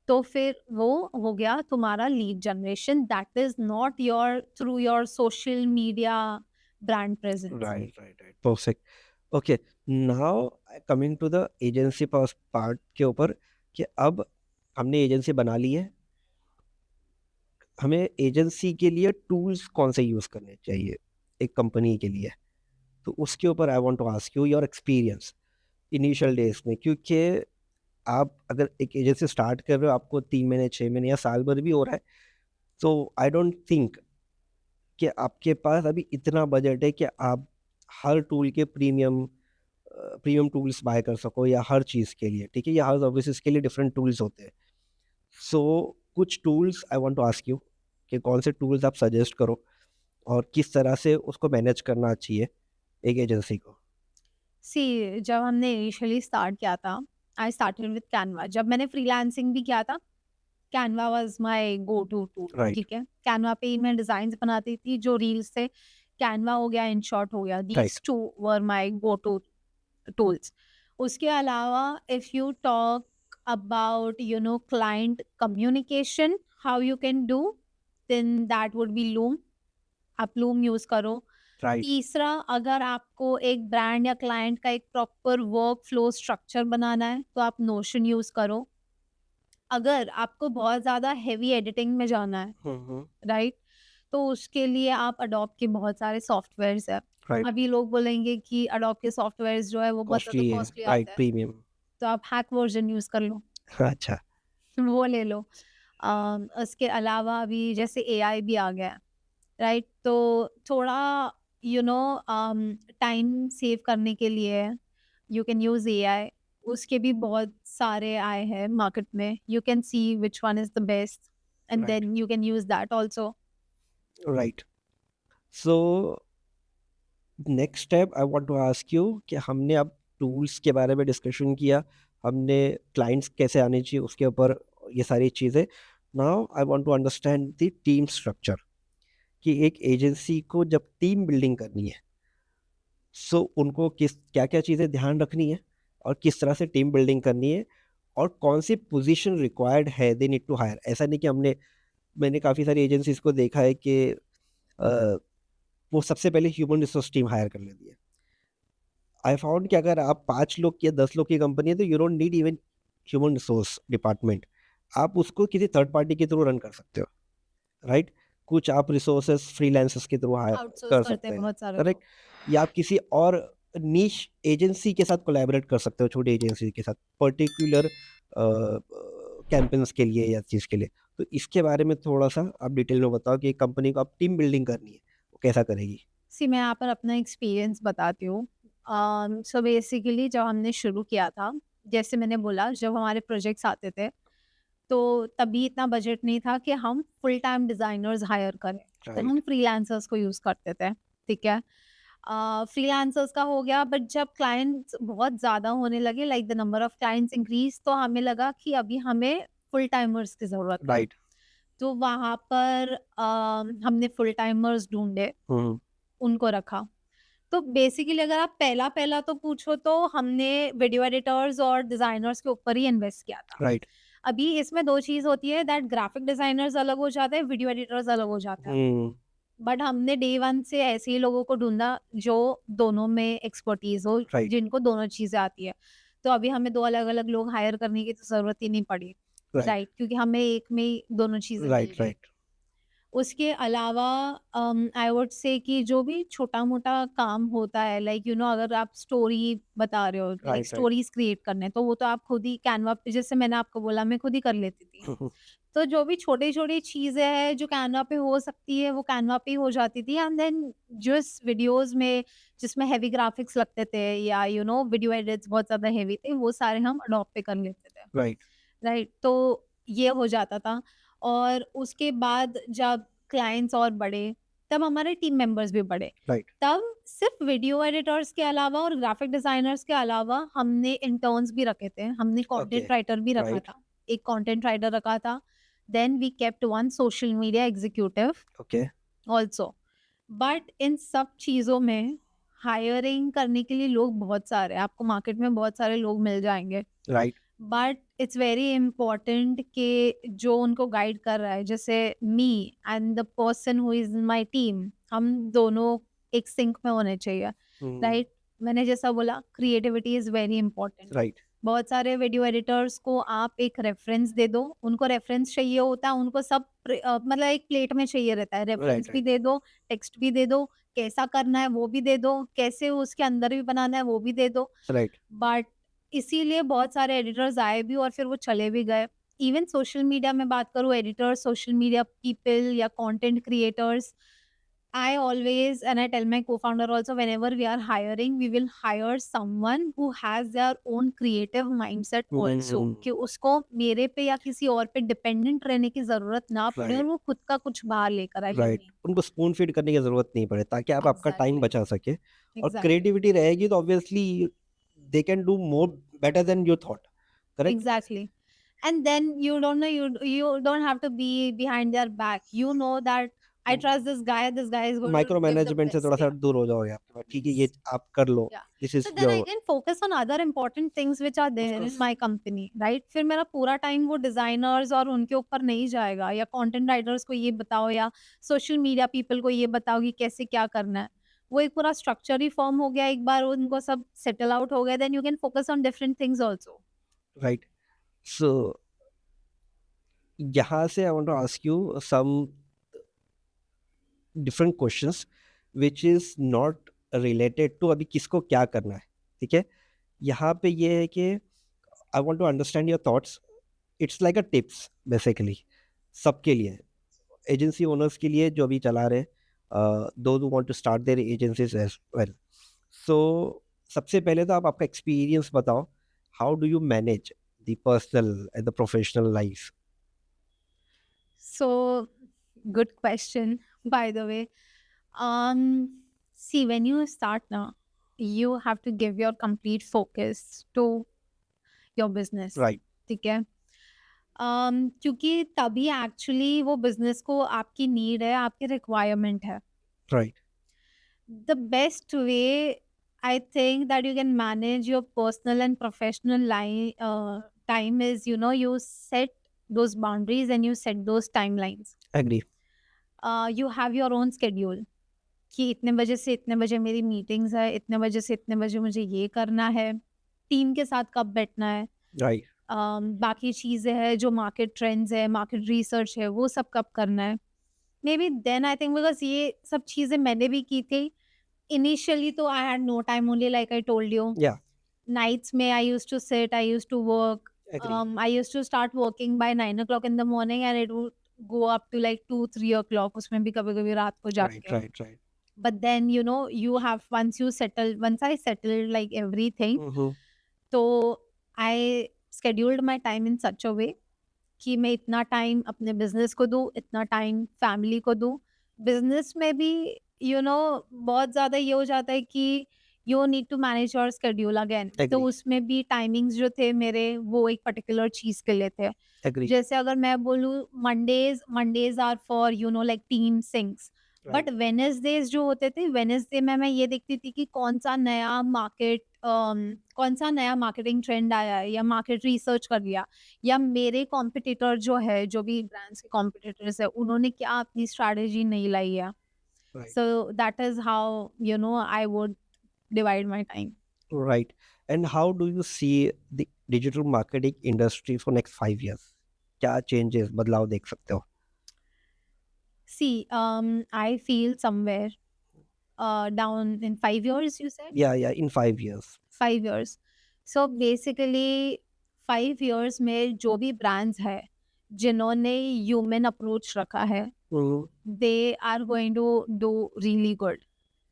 तो फिर वो हो गया तुम्हारा lead generation. That is not your through your social media brand presence. Right right right perfect. Okay, now coming to the agency part के ऊपर, कि अब हमने एजेंसी बना ली है, हमें एजेंसी के लिए टूल्स कौन से यूज़ करने चाहिए एक कंपनी के लिए, तो उसके ऊपर I want to ask you your experience initial days में। क्योंकि आप अगर एक एजेंसी स्टार्ट कर रहे हो, आपको 3 महीने 6 महीने या साल भर भी हो रहा है, तो आई डोंट थिंक कि आपके पास अभी इतना बजट है कि आप हर टूल के प्रीमियम टूल्स बाय कर सको, या हर चीज़ के लिए, ठीक है, या हर सर्विसेज के लिए डिफरेंट टूल्स होते हैं। सो कुछ tools I want to ask you कि कौन से टूल्स आप सजेस्ट करो और किस तरह से उसको मैनेज करना चाहिए एक एजेंसी को। सी, जब हमने इनिशियली स्टार्ट किया था, आई स्टार्टेड विद कैनवा। जब मैंने फ्रीलांसिंग भी किया था, Canva was my go to tool. Right ठीक है, कैनवा पे ही मैं डिजाइन्स बनाती थी, जो रील्स थे, कैनवा हो गया, इन शॉर्ट हो गया, right these two were my go to tools. उसके अलावा if you talk about client communication, how you can do, then that would be Loom. आप लूम यूज करो। राइट तीसरा, अगर आपको एक ब्रांड या क्लाइंट का एक प्रॉपर वर्क फ्लो स्ट्रक्चर बनाना है, तो आप नोशन यूज करो। अगर आपको बहुत ज़्यादा हेवी एडिटिंग में जाना है, राइट, तो उसके लिए आप अडोब के बहुत सारे सॉफ्टवेयर्स है। राइट अभी लोग बोलेंगे कि अडोब के सॉफ्टवेयर्स जो है वो बहुत ज़्यादा कॉस्टली है, कॉस्टली राइट आते हैं, प्रीमियम। तो आप हैक वर्जन यूज कर लो। अच्छा। वो ले लो। उसके अलावा अभी जैसे एआई भी आ गया है, राइट? तो थोड़ा यू नो टाइम सेव करने के लिए यू कैन यूज़ एआई। उसके भी बहुत सारे आए हैं मार्केट में। You can see which one is the best and right, then you can use that also. Right. So next step I want to ask you कि हमने अब टूल्स के बारे में डिस्कशन किया, हमने क्लाइंट्स कैसे आने चाहिए उसके ऊपर ये सारी चीज़ें। Now I want to understand the team structure कि एक एजेंसी को जब टीम बिल्डिंग करनी है, सो उनको किस क्या-क्या चीज़ें ध्यान रखनी है और किस तरह से टीम बिल्डिंग करनी है और कौन सी पोजीशन रिक्वायर्ड है दे नीड टू हायर। ऐसा नहीं कि मैंने काफ़ी सारी एजेंसीज़ को देखा है कि अ, वो सबसे पहले ह्यूमन रिसोर्स टीम हायर कर लेती है। आई फाउंड कि अगर आप 5 लोग की या 10 लोग की कंपनी है तो you don't need even human resource department. आप उसको किसी थर्ड पार्टी के थ्रू रन कर सकते हो, राइट? कुछ आप रिसोर्सेज़ फ्रीलांसर्स के थ्रू हायर आउटसोर्स कर करते सकते हैं हैं, बहुत सारे लोग। करेक्ट? या आप किसी और नीश एजेंसी के साथ कोलैबोरेट कर सकते हो, छोटी एजेंसी के साथ पर्टिकुलर कैंपेन्स के लिए या चीज़ के लिए। तो इसके बारे में थोड़ा-सा आप डिटेल में बताओ कि एक कंपनी को आप टीम बिल्डिंग करनी है, वो कैसा करेगी? सी मैं यहाँ पर अपना एक्सपीरियंस बताती हूँ। सो बेसिकली जब हमने शुरू किया था, जैसे मैंने बोला जब हमारे प्रोजेक्ट्स आते थे, तो तभी इतना बजट नहीं था कि हम फुल टाइम डिज़ाइनर्स हायर करें। तो राइट, हम फ्रीलांसर्स को यूज़ करते थे, ठीक है? फ्रीलांसर्स का हो गया, बट जब क्लाइंट्स बहुत ज़्यादा होने लगे, like the number of clients increase, तो हमें लगा कि अभी हमें फुल टाइमर्स की ज़रूरत है। राइट। तो वहाँ पर हमने फुल टाइमर्स ढूँढे, हुँ, उनको रखा। तो बेसिकली अगर आप पहला-पहला तो पूछो तो हमने वीडियो एडिटर्स और डिज़ाइनर्स के ऊपर ही इन्वेस्ट किया था। राइट। अभी इसमें 2 चीज़ होती है दैट ग्राफिक डिज़ाइनर्स अलग हो जाते हैं, वीडियो एडिटर्स अलग हो जाता है। हुँ, बट हमने डे 1 से ऐसे ही लोगों को ढूँढा जो दोनों में एक्सपर्टीज़ हो, राइट, जिनको दोनों चीज़ें आती है। तो अभी हमें 2 अलग-अलग लोग हायर करने की तो ज़रूरत ही नहीं पड़ी, राइट, राइट? क्योंकि हमें एक में ही दोनों चीज़ें मिल राइट, गई। राइट, उसके अलावा आई वुड से कि जो भी छोटा-मोटा काम होता है, लाइक अगर आप स्टोरी बता रहे हो, like right, right. Stories create करने हैं, तो वो तो आप खुद ही कैनवा पे, जैसे मैंने आपको बोला, मैं खुद ही कर लेती थी। हुँ, हुँ, तो जो भी छोटी-छोटी चीज़ें हैं जो कैनवा पे हो सकती है, वो कैनवा पे ही हो जाती थी। एंड देन जिस वीडियोज़ में जिसमें हेवी ग्राफिक्स लगते थे या वीडियो एडिट्स बहुत ज़्यादा हेवी थे, वो सारे हम एडोब पे कर लेते थे। Right, right? तो ये हो जाता था। और उसके बाद जब क्लाइंट्स और बढ़े, तब हमारे टीम मेंबर्स भी बढ़े। राइट। तब सिर्फ वीडियो एडिटर्स के अलावा और ग्राफिक डिजाइनर्स के अलावा हमने इंटर्न्स भी रखे थे। हमने ओके, कंटेंट राइटर भी रखा राइट, था। एक कंटेंट राइटर रखा था। Then we kept one social media executive okay, also. But इन सब चीज़ों में हायरिंग करने के लिए लोग बहुत सारे हैं। आपको मार्केट में बहुत सारे लोग मिल जाएँगे। Right, but it's very important कि जो उनको गाइड कर रहा है, जैसे me and the person who is in my team, हम दोनों एक सिंक में होने चाहिए, हुँ, राइट? मैंने जैसा बोला, creativity is very important. Right, बहुत सारे वीडियो एडिटर्स को आप एक रेफरेंस दे दो, उनको रेफरेंस चाहिए होता है, उनको सब मतलब एक प्लेट में चाहिए रहता है। रेफरेंस राइट, भी राइट, दे दो, टेक्स्ट भी दे दो, कैसा करना है वो भी दे दो, कैसे उसके अंदर भी बनाना है वो भी दे दो। राइट, बट इसीलिए बहुत सारे एडिटर्स आए भी और फिर वो चले भी गए। इवन सोशल मीडिया में बात करूँ, एडिटर्स, सोशल मीडिया पीपल या content creators, I always, and I tell my co-founder also, whenever we are hiring, we will hire someone who has their own creative mindset also, हुँ, कि उसको मेरे पे या किसी और पे डिपेंडेंट रहने की ज़रूरत ना पड़े और राइट, वो खुद का कुछ बाहर लेकर आए राइट। यूनिक। उनको स्पून फीड करने की ज़रूरत नहीं पड़े ताकि आप आपका टाइम एग्ज़ैक्टली, बचा सकें और एग्ज़ैक्टली, क्रिएटिविटी रहेगी तो obviously they can do more better than you thought, correct? Exactly. And then you don't know, you don't have to be behind their back. You know that I trust this guy is going to micro give the management से best. थोड़ा-सा Yeah. दूर हो जाओगे आप। ठीक है, ये Yes. आप कर लो, Yeah. This So is then I your can focus on other important things which are of there in course, my company, right? फिर मेरा पूरा टाइम वो डिजाइनर्स और उनके ऊपर नहीं जाएगा, या कंटेंट राइटर्स को ये बताओ या सोशल मीडिया पीपल को ये बताओ कि कैसे क्या करना है। वो एक पूरा स्ट्रक्चर ही फॉर्म हो गया, एक बार उनको सब सेटल आउट हो गया, then you can focus on different things also. Right? So यहाँ से I want to ask you some different questions which is not related to अभी किसको क्या करना है, ठीक है? यहाँ पे ये है कि I want to understand your thoughts it's like a tips basically सबके लिए, एजेंसी ओनर्स के लिए जो अभी चला रहे, those who want to start their agencies as well. So सबसे पहले तो आप आपका एक्सपीरियंस बताओ, how do you manage the personal and the professional life? So, good question, by the way. See, when you start now, you have to give your complete focus to your business. Right. ठीक है. क्योंकि तभी actually वो business को आपकी need है, आपकी requirement है. Right. The best way I think that you can manage your personal and professional time is, you set those boundaries and you set those timelines. Agree. You have your own schedule कि इतने बजे से इतने बजे मेरी meetings है, इतने बजे से इतने बजे मुझे ये करना है, टीम के साथ कब बैठना है, राइट. बाकी चीज़ें हैं जो मार्केट ट्रेंड्स है, मार्केट रिसर्च है, वो सब कब करना है. Maybe then I think because ये सब चीज़ें मैंने भी की थी. इनिशियली तो I had no time, only like I told you. Yeah. Nights में I used to sit, I used to work. Agree. I used to start working by 9 o'clock in the morning and it would go up to like 2-3 o'clock. उसमें भी कभी-कभी रात को right. जाके. Right. Right. But then, you have, once I settled like everything, तो I scheduled my time in such a way कि मैं इतना टाइम अपने बिजनेस को दूँ, इतना टाइम फैमिली को दूँ. बिजनेस में भी बहुत ज़्यादा ये हो जाता है कि you need to manage your schedule again. तो Agree. उसमें भी टाइमिंग्स जो थे मेरे, वो एक पर्टिकुलर चीज़ के लिए थे. एग्री. जैसे अगर मैं बोलूँ, Mondays are for like team syncs. But Wednesdays जो होते थे, वेनेसडे में मैं ये देखती थी कि कौन सा नया मार्केटिंग ट्रेंड आया है, या मार्केट रिसर्च कर लिया, या मेरे कॉम्पिटिटर जो है, जो भी ब्रांड्स के कॉम्पिटिटर्स है, उन्होंने क्या अपनी स्ट्रैटेजी नहीं लाई है. Right. So that is how I would divide my time. Right. And how do you see the digital marketing industry for next 5 years? क्या changes, बदलाव देख सकते हो? See, I feel somewhere down in 5 years, you said? Yeah, in 5 years. 5 years. So basically 5 years में जो भी brands है जिन्होंने human approach रखा है, they are going to do really good.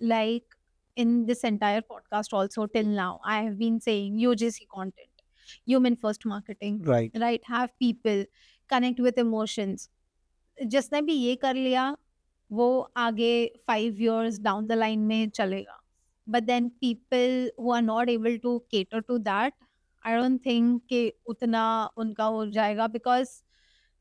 Like in this entire podcast also till now, I have been saying UGC content, human first marketing, Right. right? Have people connect with emotions. जिसने भी ये कर लिया वो आगे 5 years down the line में चलेगा. But then people who are not able to cater to that, I don't think कि उतना उनका हो जाएगा. because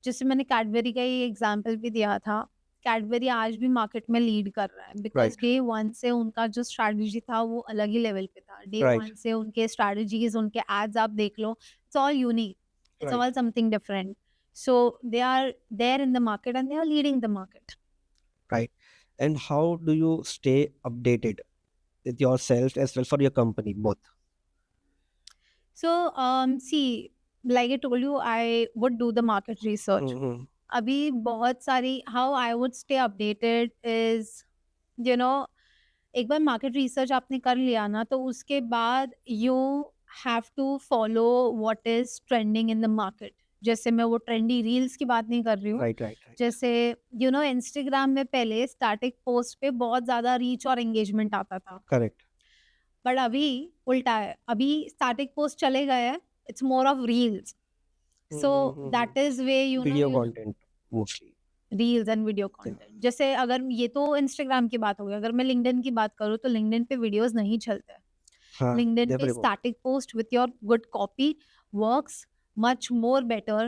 जैसे मैंने कैडबरी का ही एग्जाम्पल भी दिया था, कैडबरी आज भी मार्केट में लीड कर रहा है बिकॉज Right. डे 1 से उनका जो स्ट्रैटेजी था वो अलग ही लेवल पे था. Day Right. 1 से उनके स्ट्रैटेजीज, उनके एड्स आप देख लो, it's all unique, it's Right. All something different. So they are there in the market and they are leading the market. Right. And how do you stay updated with yourself as well for your company, both? So see, like I told you, I would do the market research. Mhm. अभी बहुत सारी, how I would stay updated is, एक बार market research आपने कर लिया ना, तो उसके बाद you have to follow what is trending in the market. जैसे मैं वो ट्रेंडी रील्स की बात नहीं कर रही हूँ. Right. जैसे इंस्टाग्राम में पहले स्टैटिक पोस्ट पे बहुत ज्यादा रीच और एंगेजमेंट आता था, Correct. बट अभी उल्टा है. अभी स्टैटिक पोस्ट चले गए हैं, it's more of reels. So that is way Video content mostly. Reels and video content. जैसे अगर ये तो इंस्टाग्राम की बात हो गई, अगर मैं लिंक्डइन की बात करूँ तो लिंक्डइन पे वीडियोस नहीं चलते. हाँ, LinkedIn पे everyone. static post with your good copy works much more better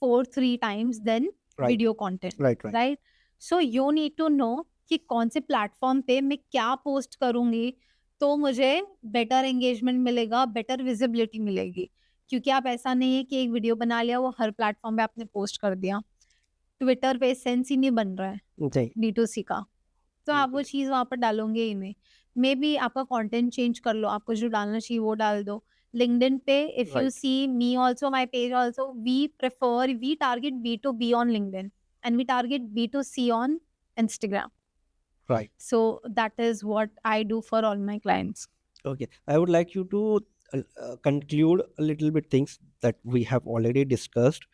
4-3 times than Right. video content. Right. Right? So you need to know कि कौन से प्लेटफॉर्म पे मैं क्या पोस्ट करूंगी तो मुझे बेटर एंगेजमेंट मिलेगा, बेटर विजिबिलिटी मिलेगी. क्योंकि आप ऐसा नहीं है कि एक वीडियो बना लिया, वो हर प्लेटफॉर्म पे आपने पोस्ट कर दिया. ट्विटर पे सेंस ही नहीं बन रहा है नहीं. D2C का, तो आप वो बिल्कुल. चीज़ वहाँ पर डालोगे ही नहीं. मे बी आपका कंटेंट चेंज कर लो, आपको जो डालना चाहिए वो डाल दो. लिंक्डइन पे if you Right. See me also, my page also, we target B2B on LinkedIn and we target B2C on Instagram. Right. So that is what I do for all my clients. Okay. I would like you to conclude a little bit things that we have already discussed.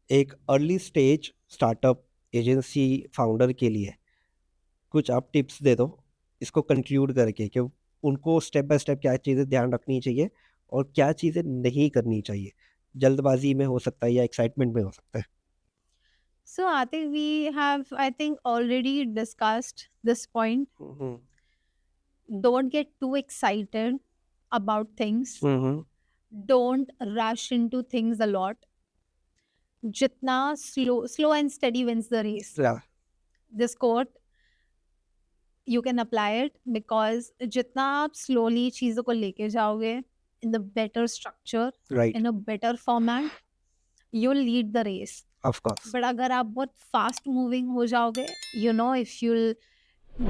एक early stage startup agency founder के लिए कुछ आप tips दे दो इसको conclude करके कि उनको स्टेप बाय स्टेप क्या चीज़ें ध्यान रखनी चाहिए और क्या चीज़ें नहीं करनी चाहिए, जल्दबाजी में हो सकता है या एक्साइटमेंट में हो सकता है। So I think we have, I think, already discussed this point. Don't get too excited about things. Don't rush into things a lot. Jitna slow and steady wins the race. Yeah, This quote, you can apply it because jitna aap slowly चीजों को लेके जाओगे in the better structure, right, in a better format, you'll lead the race. of course. But अगर आप बहुत fast moving हो जाओगे, you know, if you'll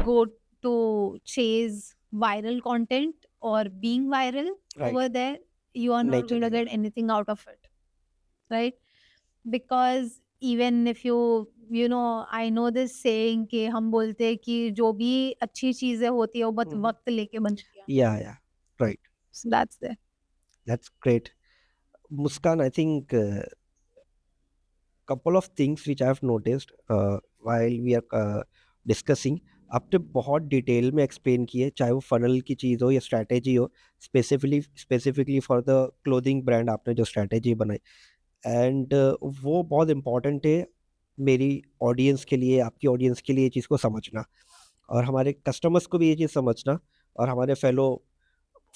go to chase viral content or being viral Right. over there, you are नहीं not going to चलेगा। get anything out of it, right? Because even if you know, I know this saying कि हम बोलते हैं कि जो भी अच्छी चीजें होती है वो बहुत हम्म। वक्त लेके बनती है. Yeah, right. So that's there. That's great. Muskan, I think couple of things which I have noticed while we are discussing, आपने बहुत डिटेल में एक्सप्लेन किए, चाहे वो फनल की चीज़ हो या स्ट्रैटेजी हो, specifically for the clothing brand आपने जो स्ट्रैटेजी बनाई, एंड वो बहुत इम्पॉर्टेंट है मेरी ऑडियंस के लिए, आपकी ऑडियंस के लिए ये चीज़ को समझना, और हमारे कस्टमर्स को भी ये चीज़ समझना, और हमारे फेलो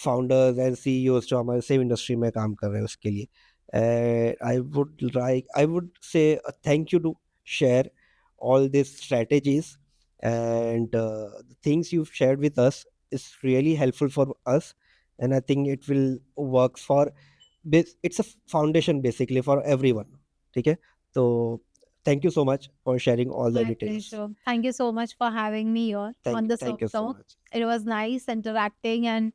फाउंडर्स एंड सीईओज जो हमारे सेम इंडस्ट्री में काम कर रहे हैं उसके लिए. I would say thank you to share all these strategies, and the things you've shared with us is really helpful for us, and I think it will work for it's a foundation basically for everyone. ठीक है, तो thank you so much for sharing all the My details. pleasure. Thank you so much for having me here on the Thank you so talk. much. It was nice interacting, and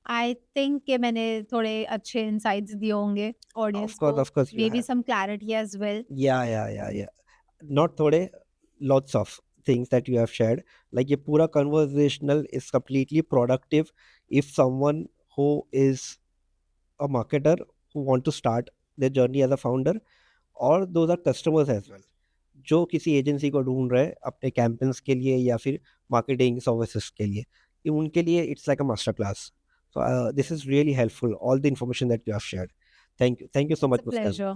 I think कि मैंने थोड़े अच्छे insights दिए होंगे audience को. Of course you Maybe have. some clarity as well. Yeah. Not थोड़े, lots of things that you have shared. Like ये पूरा conversational is completely productive if someone who is a marketer who want to start their journey as a founder, or those are customers as well, जो किसी agency को ढूंढ रहे हैं अपने campaigns के लिए या फिर मार्केटिंग सर्विसेज के लिए, ये उनके लिए it's like a master class. So this is really helpful, all the information that you have shared. Thank you so It's much, a Muskan. pleasure.